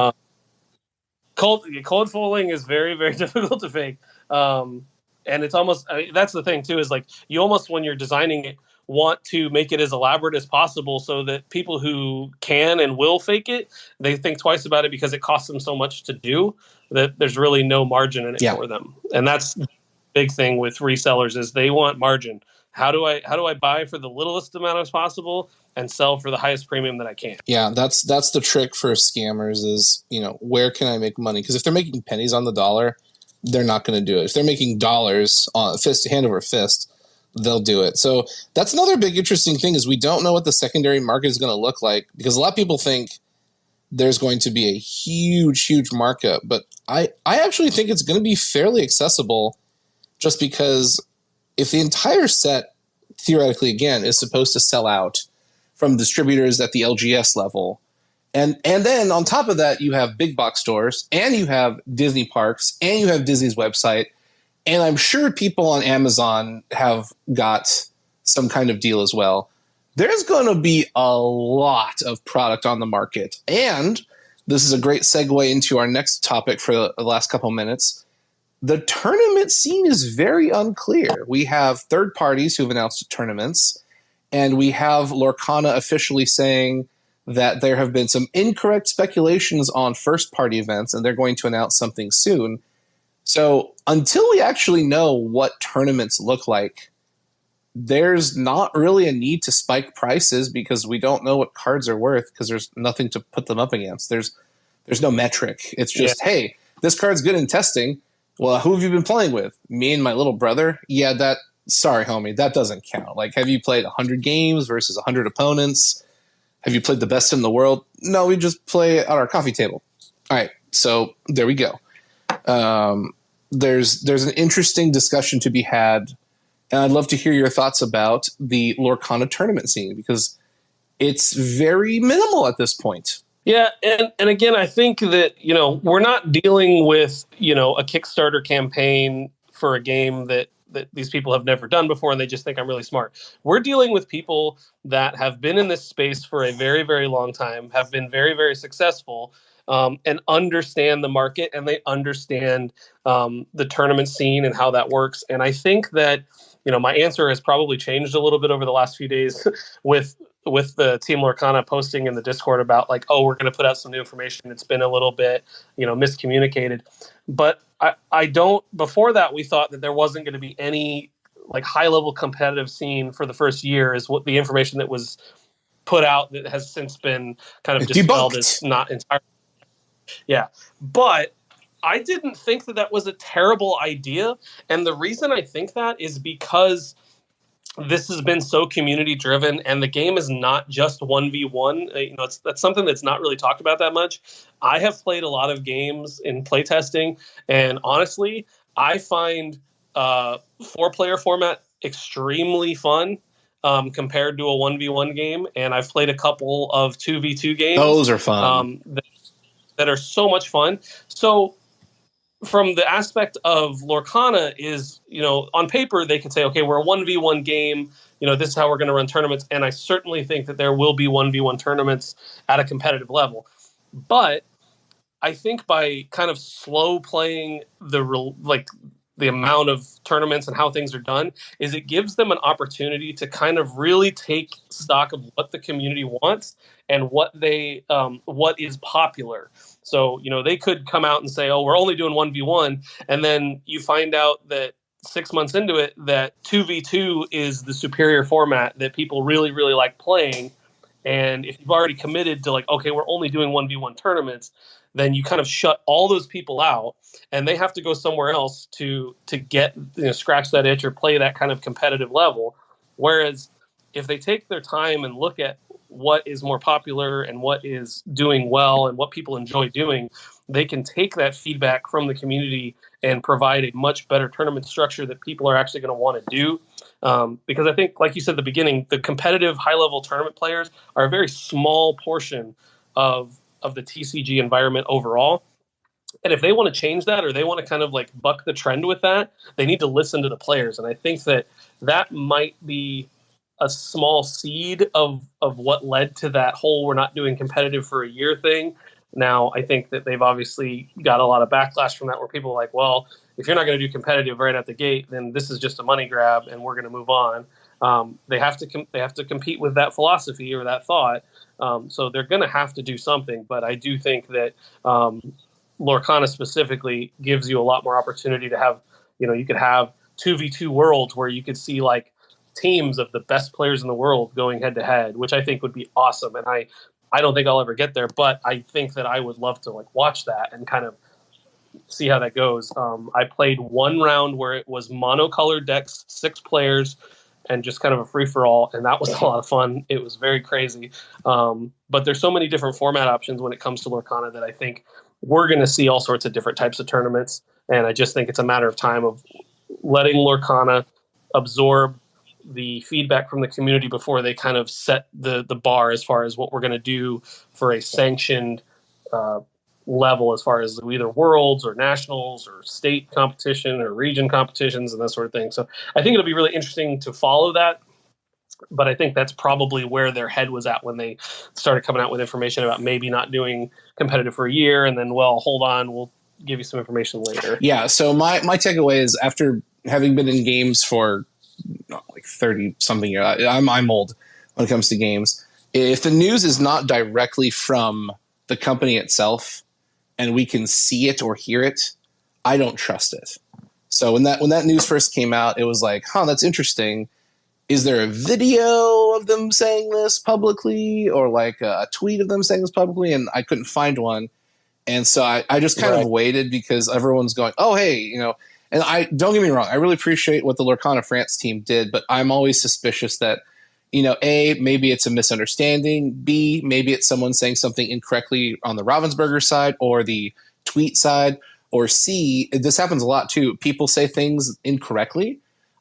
Cold foiling is very, very difficult to fake. And it's almost, that's the thing too, is like you almost, when you're designing it, want to make it as elaborate as possible so that people who can and will fake it, they think twice about it, because it costs them so much to do that there's really no margin in it for them. And that's the big thing with resellers, is they want margin. How do I buy for the littlest amount as possible and sell for the highest premium that I can? Yeah, that's the trick for scammers is, where can I make money? Because if they're making pennies on the dollar, they're not going to do it. If they're making dollars on hand over fist, they'll do it. So that's another big interesting thing, is we don't know what the secondary market is going to look like, because a lot of people think there's going to be a huge, huge markup. But I actually think it's going to be fairly accessible, just because if the entire set, theoretically, again, is supposed to sell out from distributors at the LGS level, and then on top of that, you have big box stores, and you have Disney parks, and you have Disney's website, and I'm sure people on Amazon have got some kind of deal as well. There's going to be a lot of product on the market. And this is a great segue into our next topic for the last couple minutes. The tournament scene is very unclear. We have third parties who've announced tournaments, and we have Lorcana officially saying that there have been some incorrect speculations on first-party events, and they're going to announce something soon. So until we actually know what tournaments look like, there's not really a need to spike prices, because we don't know what cards are worth, because there's nothing to put them up against. There's no metric. It's just, hey, this card's good in testing. Well, who have you been playing with? Me and my little brother? Yeah, sorry, homie, that doesn't count. Like, have you played 100 games versus 100 opponents? Have you played the best in the world? No, we just play at our coffee table. All right, so there we go. There's an interesting discussion to be had, and I'd love to hear your thoughts about the Lorcana tournament scene, because it's very minimal at this point. Yeah, and again, I think that, we're not dealing with, a Kickstarter campaign for a game that these people have never done before and they just think I'm really smart. We're dealing with people that have been in this space for a very, very long time, have been very, very successful, and understand the market, and they understand the tournament scene and how that works. And I think that, my answer has probably changed a little bit over the last few days with the Team Lorcana posting in the Discord about like, oh, we're going to put out some new information. It's been a little bit, miscommunicated. But I don't, before that, we thought that there wasn't going to be any like high level competitive scene for the first year, is what the information that was put out that has since been kind of dispelled as not entirely. Yeah. But I didn't think that was a terrible idea. And the reason I think that is because this has been so community driven, and the game is not just 1v1. That's something that's not really talked about that much. I have played a lot of games in playtesting, and honestly, I find 4-player format extremely fun compared to a 1v1 game. And I've played a couple of 2v2 games. Those are fun. That are so much fun. So from the aspect of Lorcana is, on paper, they could say, okay, we're a 1v1 game. This is how we're going to run tournaments. And I certainly think that there will be 1v1 tournaments at a competitive level. But I think by kind of slow playing the amount of tournaments and how things are done, is it gives them an opportunity to kind of really take stock of what the community wants and what is popular. So, they could come out and say, oh, we're only doing 1v1. And then you find out that 6 months into it, that 2v2 is the superior format that people really, really like playing. And if you've already committed to like, okay, we're only doing 1v1 tournaments, then you kind of shut all those people out, and they have to go somewhere else to get, scratch that itch or play that kind of competitive level. Whereas if they take their time and look at what is more popular and what is doing well and what people enjoy doing, they can take that feedback from the community and provide a much better tournament structure that people are actually going to want to do. Because I think, like you said at the beginning, the competitive high-level tournament players are a very small portion of the TCG environment overall. And if they want to change that, or they want to kind of like buck the trend with that, they need to listen to the players. And I think that might be a small seed of what led to that whole we're not doing competitive for a year thing. Now, I think that they've obviously got a lot of backlash from that, where people are like, well, if you're not going to do competitive right out the gate, then this is just a money grab and we're going to move on. They have to compete with that philosophy or that thought. So they're going to have to do something. But I do think that Lorcana specifically gives you a lot more opportunity to have, you could have 2v2 worlds where you could see like teams of the best players in the world going head to head, which I think would be awesome. And I don't think I'll ever get there, but I think that I would love to like watch that and kind of see how that goes. I played one round where it was monocolored decks, 6 players, and just kind of a free-for-all, and that was a lot of fun. It was very crazy. But there's so many different format options when it comes to Lorcana that I think we're going to see all sorts of different types of tournaments, and I just think it's a matter of time of letting Lorcana absorb the feedback from the community before they kind of set the bar as far as what we're going to do for a sanctioned level, as far as either worlds or nationals or state competition or region competitions and that sort of thing. So I think it'll be really interesting to follow that. But I think that's probably where their head was at when they started coming out with information about maybe not doing competitive for a year, and then, well, hold on, we'll give you some information later. Yeah, so my takeaway is, after having been in games for like 30-something years, I'm old when it comes to games. If the news is not directly from the company itself and we can see it or hear it, I don't trust it. So when that news first came out, it was like, that's interesting. Is there a video of them saying this publicly, or like a tweet of them saying this publicly? And I couldn't find one. And so I just kind of waited because everyone's going, oh, hey, you know, and I don't get me wrong, I really appreciate what the Lorcana France team did, but I'm always suspicious that, you know, A, maybe it's a misunderstanding. B, maybe it's someone saying something incorrectly on the Ravensburger side or the tweet side. Or C, this happens a lot too. People say things incorrectly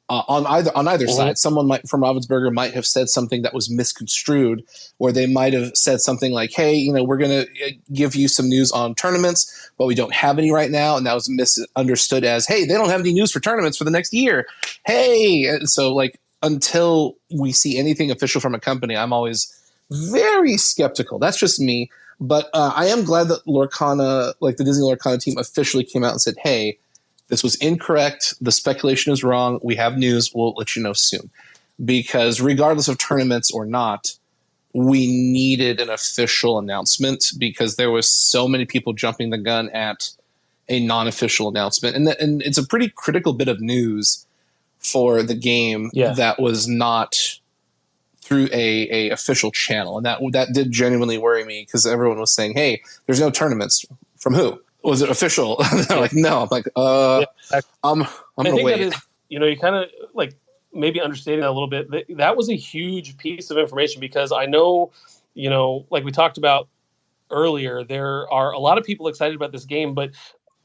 on either side. Someone from Ravensburger might have said something that was misconstrued, or they might have said something like, hey, you know, we're going to give you some news on tournaments, but we don't have any right now. And that was misunderstood as, hey, they don't have any news for tournaments for the next year. Hey. And so like, until we see anything official from a company, I'm always very skeptical. That's just me. But I am glad that Lorcana, like the Disney Lorcana team, officially came out and said, hey, this was incorrect. The speculation is wrong. We have news. We'll let you know soon. Because regardless of tournaments or not, we needed an official announcement because there was so many people jumping the gun at a non-official announcement. And it's a pretty critical bit of news for the game that was not through a official channel. And that did genuinely worry me because everyone was saying, hey, there's no tournaments. From who? Was it official? They're like, no. I'm like, I'm going to wait. That is, you know, you kind of like maybe understanding that a little bit. That was a huge piece of information because I know, you know, like we talked about earlier, there are a lot of people excited about this game, but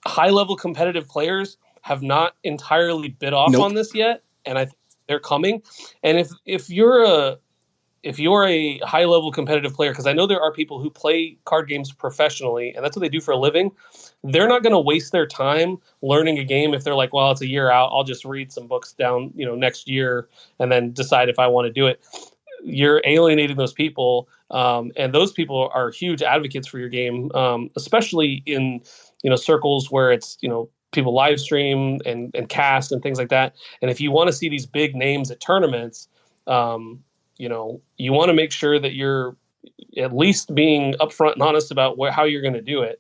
high-level competitive players have not entirely bit off on this yet. And I think they're coming. And if you're a high-level competitive player, because I know there are people who play card games professionally, and that's what they do for a living, they're not going to waste their time learning a game if they're like, well, it's a year out. I'll just read some books down, you know, next year and then decide if I want to do it. You're alienating those people, and those people are huge advocates for your game, especially in, you know, circles where it's, you know, people live stream and cast and things like that. And if you want to see these big names at tournaments, you know, you want to make sure that you're at least being upfront and honest about how you're going to do it.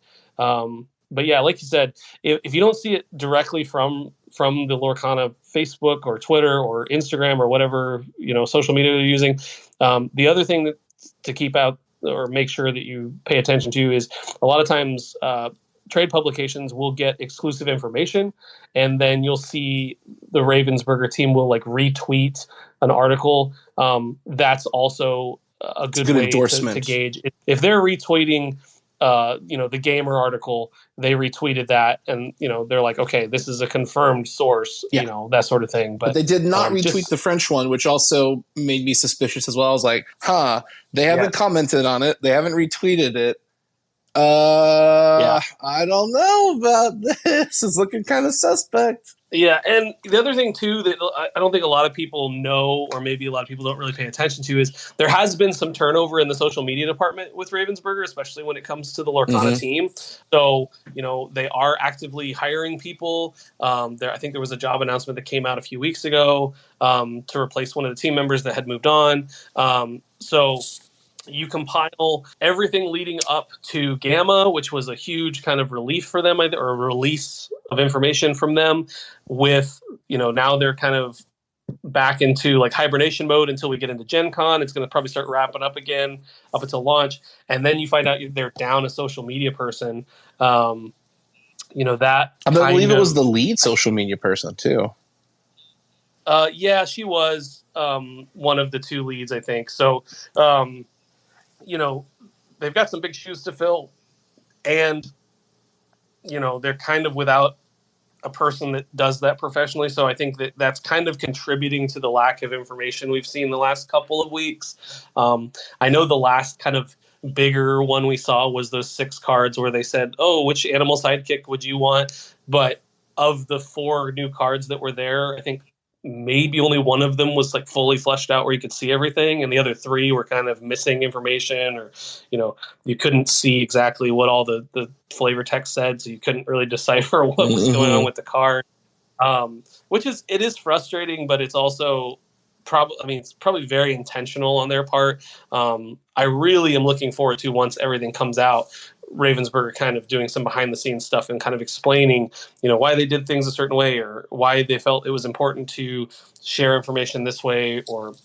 But yeah, like you said, if you don't see it directly from the Lorcana Facebook or Twitter or Instagram or whatever, you know, social media they're using, the other thing to keep out or make sure that you pay attention to is a lot of times trade publications will get exclusive information, and then you'll see the Ravensburger team will like retweet an article. That's also a good way to gauge if they're retweeting, you know, the Gamer article. They retweeted that, and you know they're like, okay, this is a confirmed source, you know, that sort of thing. But they did not retweet the French one, which also made me suspicious as well. I was like, they haven't commented on it, they haven't retweeted it. I don't know about this. It's looking kind of suspect. Yeah, and the other thing, too, that I don't think a lot of people know, or maybe a lot of people don't really pay attention to, is there has been some turnover in the social media department with Ravensburger, especially when it comes to the Lorcana team. So, you know, they are actively hiring people. I think there was a job announcement that came out a few weeks ago to replace one of the team members that had moved on. So you compile everything leading up to Gamma, which was a huge kind of relief for them, or a release of information from them, with, you know, now they're kind of back into like hibernation mode until we get into GenCon. It's going to probably start wrapping up again up until launch. And then you find out they're down a social media person. You know, that I believe it was the lead social media person too. Yeah, she was one of the two leads, I think. So, you know, they've got some big shoes to fill, and, you know, they're kind of without a person that does that professionally. So I think that's kind of contributing to the lack of information we've seen the last couple of weeks. I know the last kind of bigger one we saw was those 6 cards where they said, oh, which animal sidekick would you want? But of the 4 new cards that were there, I think maybe only one of them was like fully fleshed out where you could see everything, and the other 3 were kind of missing information, or, you know, you couldn't see exactly what all the flavor text said, so you couldn't really decipher what was going on with the card. Which is frustrating, but it's also it's probably very intentional on their part. I really am looking forward to, once everything comes out, Ravensburger kind of doing some behind the scenes stuff and kind of explaining, you know, why they did things a certain way, or why they felt it was important to share information this way, or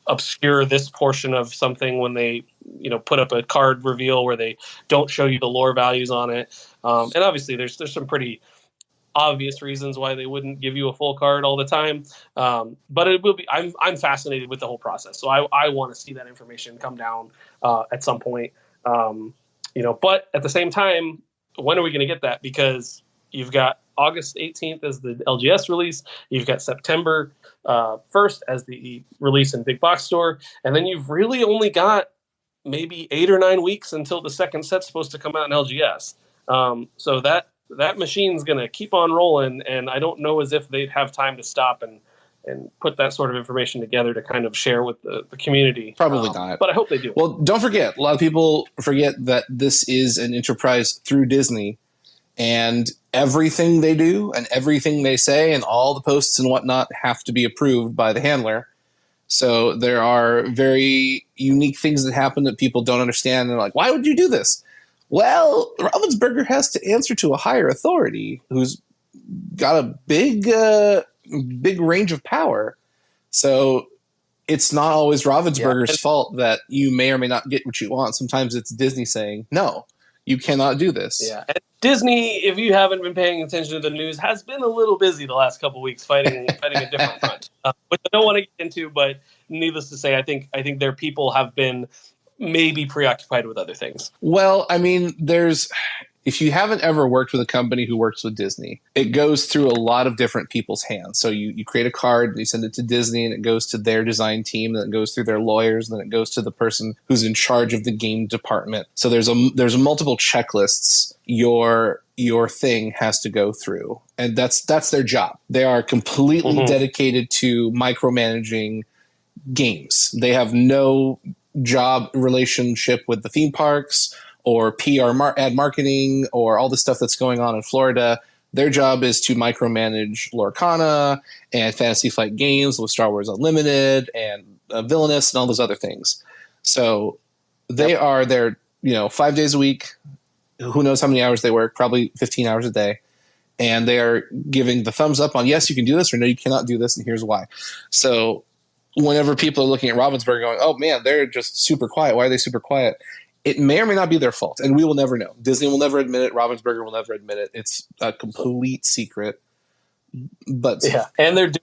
obscure this portion of something when they put up a card reveal where they don't show you the lore values on it. And obviously there's some pretty obvious reasons why they wouldn't give you a full card all the time. But it will be, I'm fascinated with the whole process. So I want to see that information come down at some point. But at the same time, when are we going to get that? Because you've got August 18th as the LGS release. You've got September 1st as the release in Big Box Store. And then you've really only got maybe 8 or 9 weeks until the second set's supposed to come out in LGS. So that machine's going to keep on rolling. And I don't know as if they'd have time to stop and put that sort of information together to kind of share with the community. Probably not. But I hope they do. Well, don't forget, a lot of people forget that this is an enterprise through Disney, and everything they do and everything they say and all the posts and whatnot have to be approved by the handler. So there are very unique things that happen that people don't understand. They're like, why would you do this? Well, Ravensburger has to answer to a higher authority who's got a big range of power. So it's not always Ravensburger's fault that you may or may not get what you want. Sometimes it's Disney saying, no, you cannot do this. Yeah. And Disney, if you haven't been paying attention to the news, has been a little busy the last couple of weeks fighting a different front, which I don't want to get into, but needless to say, I think their people have been maybe preoccupied with other things. Well, I mean, if you haven't ever worked with a company who works with Disney, it goes through a lot of different people's hands. So you create a card, and you send it to Disney, and it goes to their design team, then it goes through their lawyers, then it goes to the person who's in charge of the game department. So there's multiple checklists your thing has to go through, and that's their job. They are completely dedicated to micromanaging games. They have no job relationship with the theme parks or PR ad marketing or all the stuff that's going on in Florida. Their job is to micromanage Lorcana and Fantasy Flight Games with Star Wars Unlimited and Villainous and all those other things. So they are there, 5 days a week. Who knows how many hours they work? Probably 15 hours a day. And they are giving the thumbs up on, yes, you can do this, or no, you cannot do this, and here's why. So whenever people are looking at Ravensburger going, oh man, they're just super quiet. Why are they super quiet? It may or may not be their fault, and we will never know. Disney will never admit it. Ravensburger will never admit it. It's a complete secret. But yeah, and they're doing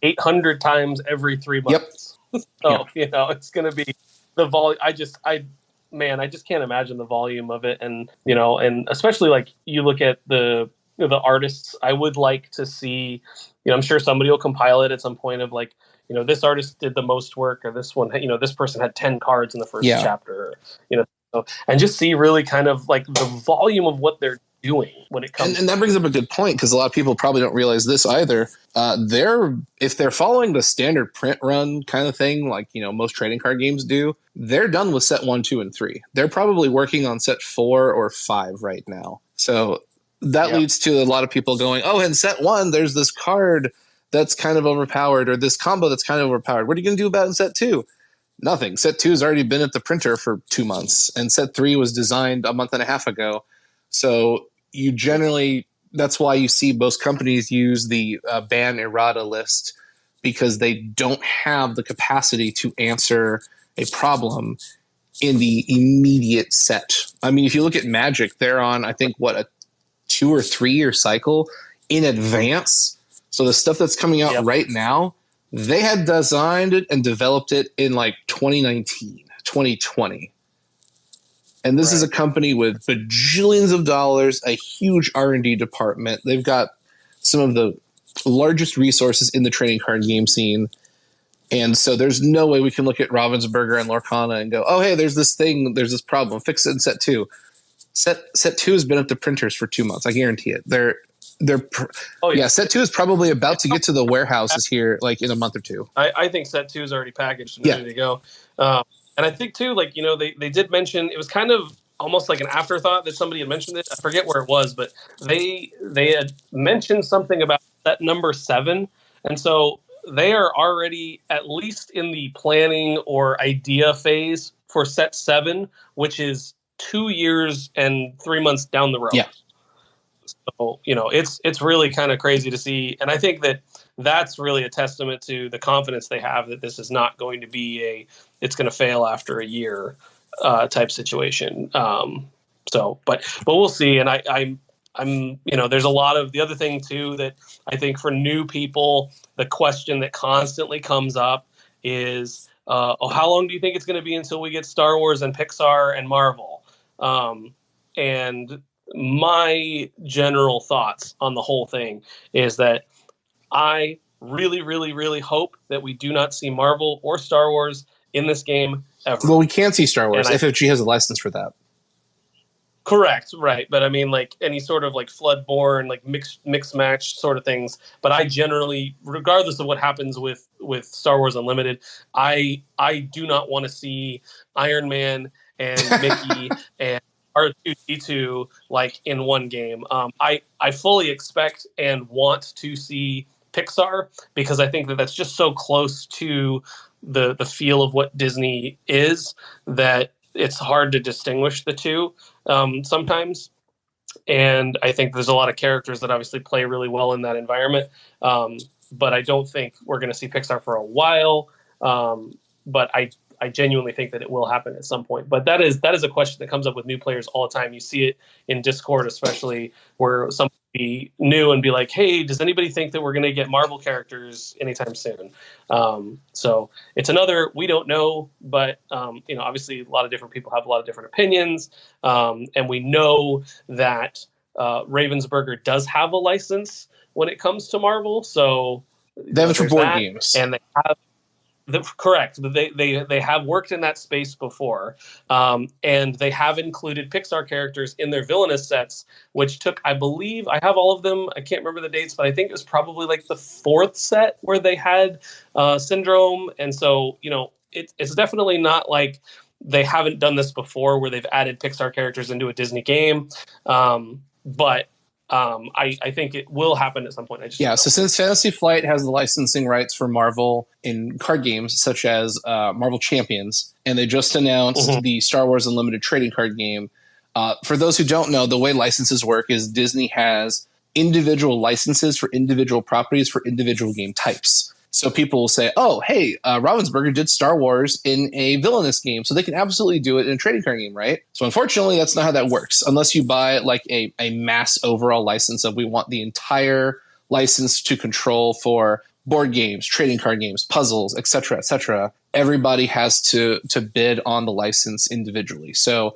800 times every 3 months. Yep. So it's going to be the volume. I just can't imagine the volume of it, and and especially like you look at the artists. I would like to see. I'm sure somebody will compile it at some point of like, this artist did the most work, or this one, this person had 10 cards in the first chapter, and just see really kind of like the volume of what they're doing when it comes. And that brings up a good point, because a lot of people probably don't realize this either. If they're following the standard print run kind of thing, like, most trading card games do, they're done with set 1, 2, and 3. They're probably working on set 4 or 5 right now. So that leads to a lot of people going, oh, in set 1, there's this card that's kind of overpowered, or this combo that's kind of overpowered. What are you going to do about it in set 2? Nothing. Set 2 has already been at the printer for 2 months, and set 3 was designed a month and a half ago. So you generally, that's why you see most companies use the ban errata list, because they don't have the capacity to answer a problem in the immediate set. I mean, if you look at Magic, they're on, I think, a 2 or 3 year cycle in advance. So the stuff that's coming out right now, they had designed it and developed it in like 2019, 2020. And this is a company with bajillions of dollars, a huge R&D department. They've got some of the largest resources in the trading card game scene. And so there's no way we can look at Ravensburger and Lorcana and go, oh, hey, there's this thing, there's this problem. Fix it in set 2. Set 2 has been at the printers for 2 months. I guarantee it. Set 2 is probably about to get to the warehouses here, like in a month or two. I think set 2 is already packaged and ready to go. And I think too, like, they did mention, it was kind of almost like an afterthought that somebody had mentioned it. I forget where it was, but they had mentioned something about set number 7. And so they are already at least in the planning or idea phase for set 7, which is 2 years and 3 months down the road. Yeah. So, it's really kind of crazy to see. And I think that's really a testament to the confidence they have that this is not going to be it's going to fail after a year. type situation. But we'll see. And I'm there's a lot of the other thing too that I think for new people, the question that constantly comes up is, how long do you think it's going to be until we get Star Wars and Pixar and Marvel? And my general thoughts on the whole thing is that I really, really, really hope that we do not see Marvel or Star Wars in this game ever. Well, we can see Star Wars. FFG has a license for that. Correct, right. But I mean, like any sort of like Floodborne, like mix match sort of things. But I generally, regardless of what happens with Star Wars Unlimited, I do not want to see Iron Man and Mickey and R2D2 like in one game. I fully expect and want to see Pixar because I think that that's just so close to the feel of what Disney is that it's hard to distinguish the two sometimes. And I think there's a lot of characters that obviously play really well in that environment. But I don't think we're going to see Pixar for a while. But I genuinely think that it will happen at some point. But that is a question that comes up with new players all the time. You see it in Discord, especially where somebody be new and be like, hey, does anybody think that we're going to get Marvel characters anytime soon? So it's another, we don't know, but obviously a lot of different people have a lot of different opinions. And we know that Ravensburger does have a license when it comes to Marvel. So they have it for board games. And they have correct. They have worked in that space before, and they have included Pixar characters in their villainous sets, which took, I believe, I have all of them. I can't remember the dates, but I think it was probably like the fourth set where they had Syndrome, and so it's definitely not like they haven't done this before, where they've added Pixar characters into a Disney game, but. I think it will happen at some point. So since Fantasy Flight has the licensing rights for Marvel in card games such as Marvel Champions, and they just announced the Star Wars Unlimited trading card game. For those who don't know, the way licenses work is Disney has individual licenses for individual properties for individual game types. So people will say, oh, hey, Ravensburger did Star Wars in a villainous game, so they can absolutely do it in a trading card game, right? So unfortunately, that's not how that works. Unless you buy like a mass overall license of we want the entire license to control for board games, trading card games, puzzles, et cetera, everybody has to bid on the license individually. So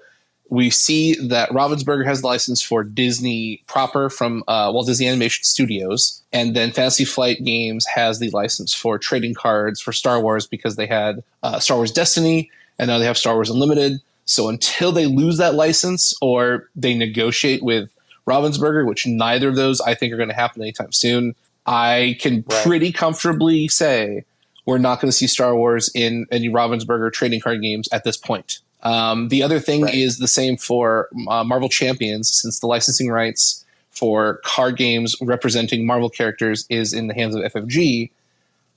we see that Ravensburger has the license for Disney proper from Walt Disney Animation Studios. And then Fantasy Flight Games has the license for trading cards for Star Wars because they had Star Wars Destiny, and now they have Star Wars Unlimited. So until they lose that license or they negotiate with Ravensburger, which neither of those I think are going to happen anytime soon, I can pretty comfortably say we're not going to see Star Wars in any Ravensburger trading card games at this point. The other thing is the same for Marvel Champions, since the licensing rights for card games representing Marvel characters is in the hands of FFG.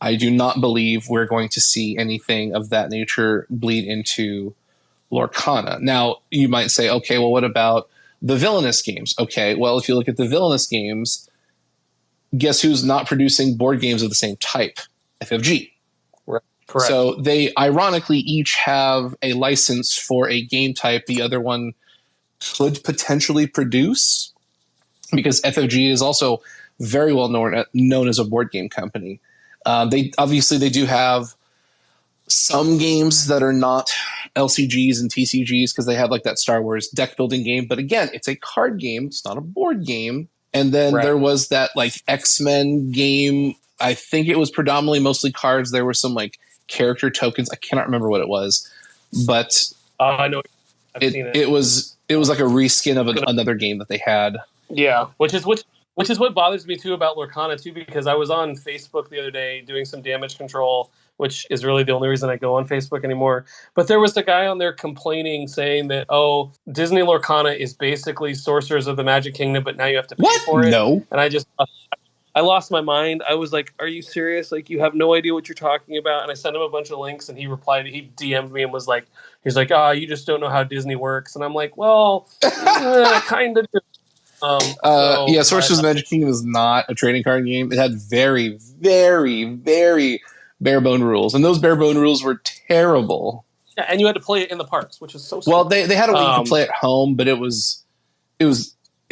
I do not believe we're going to see anything of that nature bleed into Lorcana. Now, you might say, okay, well, what about the villainous games? Okay, well, if you look at the villainous games, guess who's not producing board games of the same type? FFG. Correct. So they ironically each have a license for a game type the other one could potentially produce, because FFG is also very well known as a board game company. They do have some games that are not LCGs and TCGs because they have like that Star Wars deck building game. But again, it's a card game. It's not a board game. And then there was that like X-Men game. I think it was predominantly mostly cards. There were some like character tokens. I cannot remember what it was, but I know I've seen it. It was like a reskin of another game that they had. Yeah, which is what bothers me too about Lorcana too, because I was on Facebook the other day doing some damage control, which is really the only reason I go on Facebook anymore. But there was a guy on there complaining, saying that, oh, Disney Lorcana is basically Sorcerers of the Magic Kingdom, but now you have to pay for it. No. And I lost my mind. I was like, are you serious? Like, you have no idea what you're talking about. And I sent him a bunch of links, and he DM'd me and was like, you just don't know how Disney works. And I'm like, well, kind of. Sorcerers of the Magic Kingdom is not a trading card game. It had very, very, very bare bone rules, and those bare bone rules were terrible. Yeah, and you had to play it in the parks, which is so stupid. Well, they had a way you could play at home, but it was lame.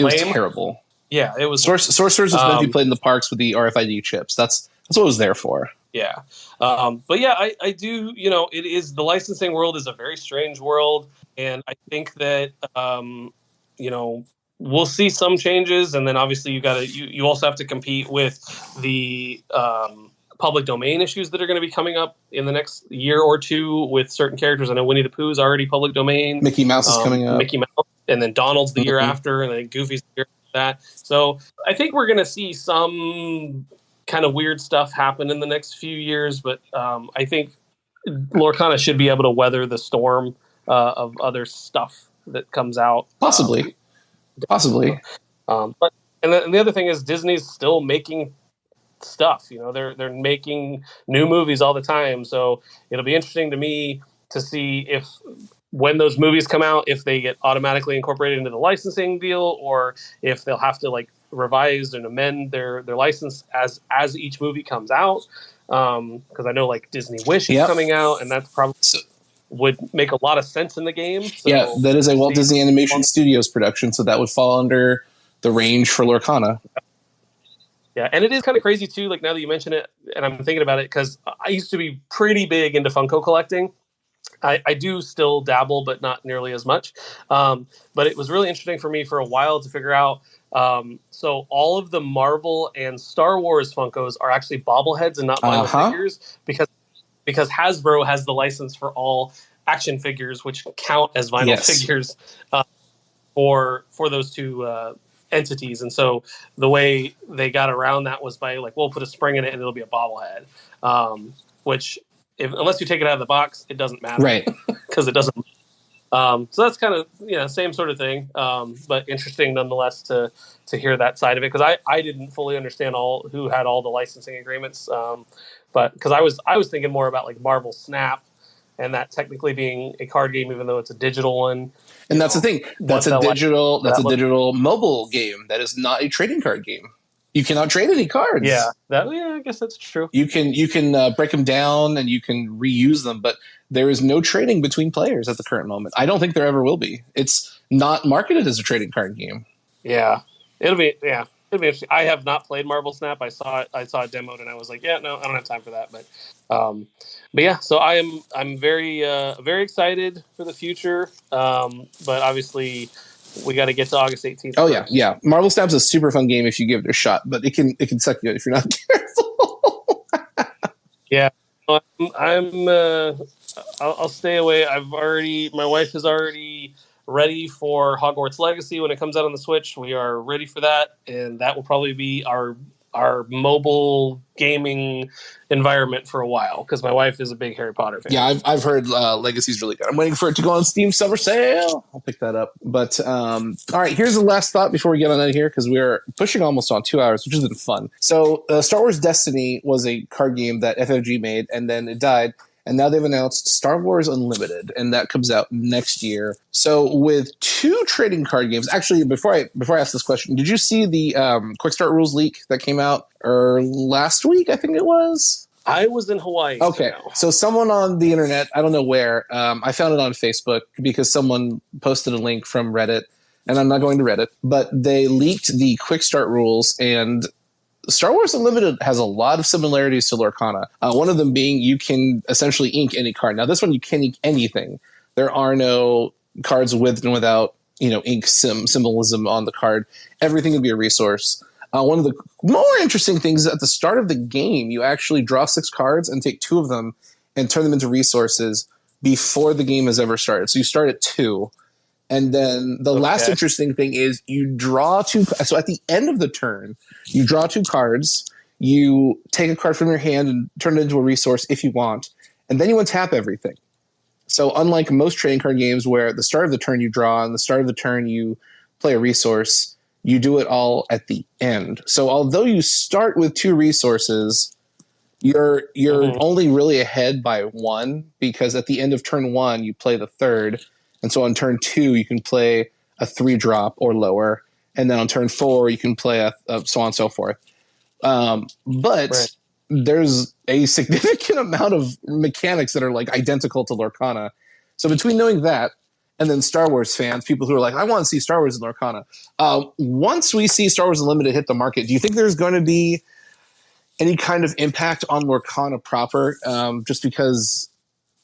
terrible. Yeah, it was. Sorcerers was meant to be played in the parks with the RFID chips. That's what it was there for. Yeah. But yeah, I do, it is, the licensing world is a very strange world. And I think that, we'll see some changes. And then obviously you also have to compete with the public domain issues that are going to be coming up in the next year or two with certain characters. I know Winnie the Pooh is already public domain. Mickey Mouse is coming up. Mickey Mouse. And then Donald's the year after. And then Goofy's the year after that. So I think we're going to see some kind of weird stuff happen in the next few years, but I think Lorcana should be able to weather the storm of other stuff that comes out. Possibly. But the other thing is Disney's still making stuff. They're making new movies all the time, so it'll be interesting to me to see if when those movies come out, if they get automatically incorporated into the licensing deal, or if they'll have to revise and amend their license as each movie comes out. Because I know Disney Wish is coming out, and that's probably would make a lot of sense in the game. So yeah, that is a Walt Disney Animation Studios production, so that would fall under the range for Lorcana. Yeah, and it is kind of crazy too. Now that you mention it, and I'm thinking about it, because I used to be pretty big into Funko collecting. I do still dabble, but not nearly as much. But it was really interesting for me for a while to figure out. So all of the Marvel and Star Wars Funkos are actually bobbleheads and not vinyl figures, because Hasbro has the license for all action figures, which count as vinyl figures for those two entities. And so the way they got around that was by we'll put a spring in it and it'll be a bobblehead, which unless you take it out of the box, it doesn't matter, right? Because it doesn't. So that's kind of same sort of thing, but interesting nonetheless to hear that side of it, because I didn't fully understand who had all the licensing agreements, but because I was thinking more about Marvel Snap, and that technically being a card game even though it's a digital one. And that's the thing. That's a digital mobile game. That is not a trading card game. You cannot trade any cards. Yeah, I guess that's true. You can break them down and you can reuse them, but there is no trading between players at the current moment. I don't think there ever will be. It's not marketed as a trading card game. Yeah, it'll be interesting. I have not played Marvel Snap. I saw it demoed and I was like, yeah, no, I don't have time for that. But yeah, so I'm very very excited for the future. But obviously, we got to get to August 18th. Oh yeah. Marvel Snap's a super fun game if you give it a shot, but it can suck you if you're not careful. Yeah, I'll stay away. My wife is already ready for Hogwarts Legacy when it comes out on the Switch. We are ready for that, and that will probably be our mobile gaming environment for a while, because my wife is a big Harry Potter fan. Yeah, I've heard Legacy's really good. I'm waiting for it to go on Steam Summer Sale. I'll pick that up. But all right, here's the last thought before we get on out of here, because we're pushing almost on 2 hours, which has been fun. So Star Wars Destiny was a card game that FFG made, and then it died. And now they've announced Star Wars Unlimited, and that comes out next year. So with two trading card games, actually, before I ask this question, did you see the Quick Start Rules leak that came out last week? I think it was. I was in Hawaii. Okay, so someone on the internet, I don't know where, I found it on Facebook because someone posted a link from Reddit, and I'm not going to Reddit, but they leaked the Quick Start Rules, and Star Wars Unlimited has a lot of similarities to Lorcana. One of them being you can essentially ink any card. Now, this one you can ink anything. There are no cards with and without ink symbolism on the card. Everything can be a resource. One of the more interesting things is at the start of the game, you actually draw 6 cards and take 2 of them and turn them into resources before the game has ever started. So you start at 2. And then the last interesting thing is you draw 2. So at the end of the turn, you draw 2 cards. You take a card from your hand and turn it into a resource if you want. And then you untap everything. So unlike most trading card games where at the start of the turn you draw and the start of the turn you play a resource, you do it all at the end. So although you start with 2 resources, you're only really ahead by 1, because at the end of turn 1 you play the 3rd. And so on turn 2, you can play a 3-drop or lower. And then on turn 4, you can play a so on and so forth. But there's a significant amount of mechanics that are identical to Lorcana. So between knowing that and then Star Wars fans, people who are like, I want to see Star Wars in Lorcana. Once we see Star Wars Unlimited hit the market, do you think there's going to be any kind of impact on Lorcana proper? Just because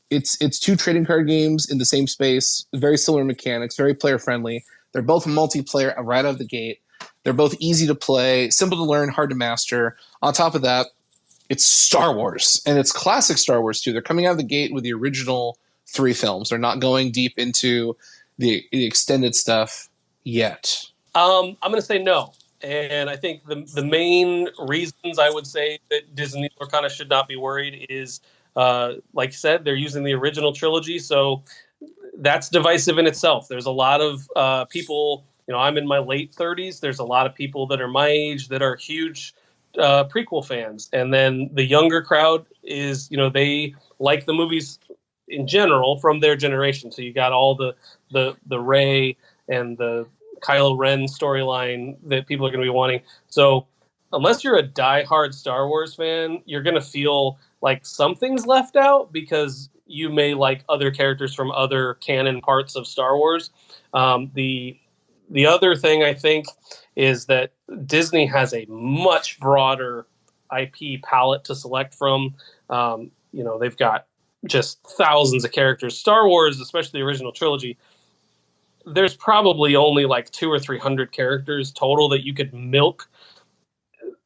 it's two trading card games in the same space, very similar mechanics, very player friendly. They're both multiplayer right out of the gate. They're both easy to play, simple to learn, hard to master. On top of that, it's Star Wars, and it's classic Star Wars too. They're coming out of the gate with the original 3 films. They're not going deep into the extended stuff yet. I'm going to say no. And I think the main reasons I would say that Disney Lorcana should not be worried is, like you said, they're using the original trilogy. So that's divisive in itself. There's a lot of people, I'm in my late 30s. There's a lot of people that are my age that are huge prequel fans. And then the younger crowd is, they like the movies in general from their generation. So you got all the Rey and the Kylo Ren storyline that people are going to be wanting. So unless you're a diehard Star Wars fan, you're going to feel like something's left out because you may like other characters from other canon parts of Star Wars. The other thing I think is that Disney has a much broader IP palette to select from. They've got just thousands of characters. Star Wars, especially the original trilogy, there's probably only like 200 or 300 characters total that you could milk,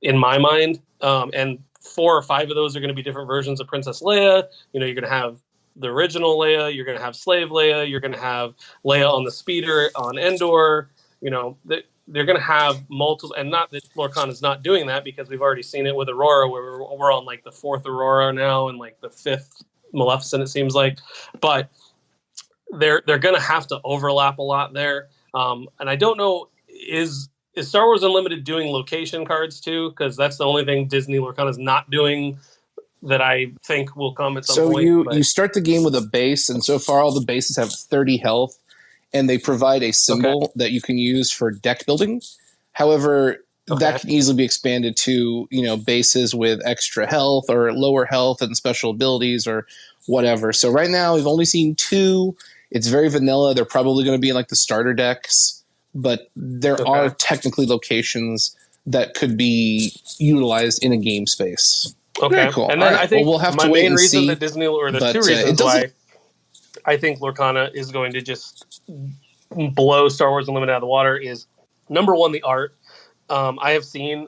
in my mind. And 4 or 5 of those are going to be different versions of Princess Leia. You're going to have the original Leia. You're going to have Slave Leia. You're going to have Leia on the speeder on Endor. They're going to have multiple, and not that Lorcana is not doing that because we've already seen it with Aurora, where we're on like the 4th Aurora now and like the 5th Maleficent, it seems like. But they're going to have to overlap a lot there. And I don't know, is Star Wars Unlimited doing location cards too? Because that's the only thing Disney Lorcana is not doing that I think will come at some point. So you start the game with a base, and so far all the bases have 30 health, and they provide a symbol that you can use for deck building. However, that can easily be expanded to, bases with extra health or lower health and special abilities or whatever. So right now we've only seen 2. It's very vanilla. They're probably going to be in like the starter decks, but there are technically locations that could be utilized in a game space. Okay, very cool. And then I think we'll have my to wait main and reason see, that Disney, or there's 2 reasons why I think Lorcana is going to just blow Star Wars Unlimited out of the water is, number one, the art. I have seen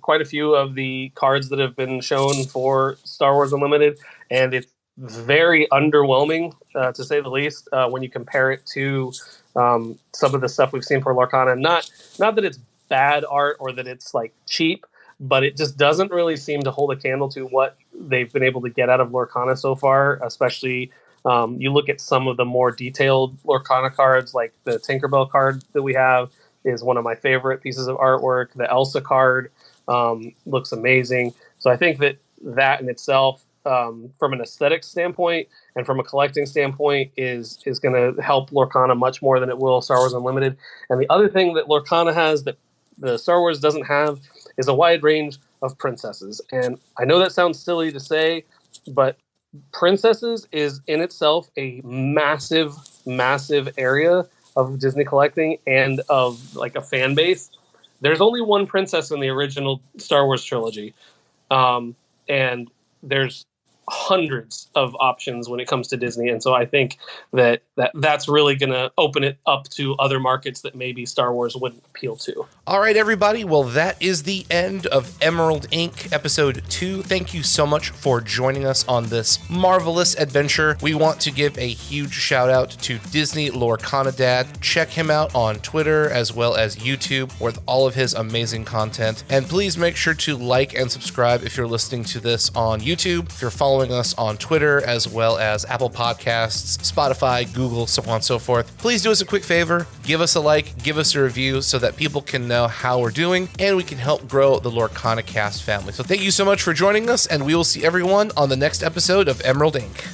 quite a few of the cards that have been shown for Star Wars Unlimited, and it's very underwhelming, to say the least, when you compare it to some of the stuff we've seen for Lorcana. Not that it's bad art or that it's like cheap, but it just doesn't really seem to hold a candle to what they've been able to get out of Lorcana so far, especially you look at some of the more detailed Lorcana cards, like the Tinkerbell card that we have is one of my favorite pieces of artwork. The Elsa card looks amazing. So I think that in itself, from an aesthetic standpoint and from a collecting standpoint, is going to help Lorcana much more than it will Star Wars Unlimited. And the other thing that Lorcana has that the Star Wars doesn't have is a wide range of princesses. And I know that sounds silly to say, but princesses is in itself a massive, massive area of Disney collecting and of like a fan base. There's only one princess in the original Star Wars trilogy. And there's hundreds of options when it comes to Disney. And so I think that's really going to open it up to other markets that maybe Star Wars wouldn't appeal to. All right, everybody. Well, that is the end of Emerald Inc. Episode 2. Thank you so much for joining us on this marvelous adventure. We want to give a huge shout out to DisneyLorcanaDad. Check him out on Twitter as well as YouTube with all of his amazing content. And please make sure to like and subscribe if you're listening to this on YouTube, if you're following us on Twitter as well as Apple Podcasts, Spotify, Google, so on and so forth. Please do us a quick favor. Give us a like, give us a review so that people can know how we're doing and we can help grow the Lorcana Cast family. So thank you so much for joining us, and we will see everyone on the next episode of Emerald Inc.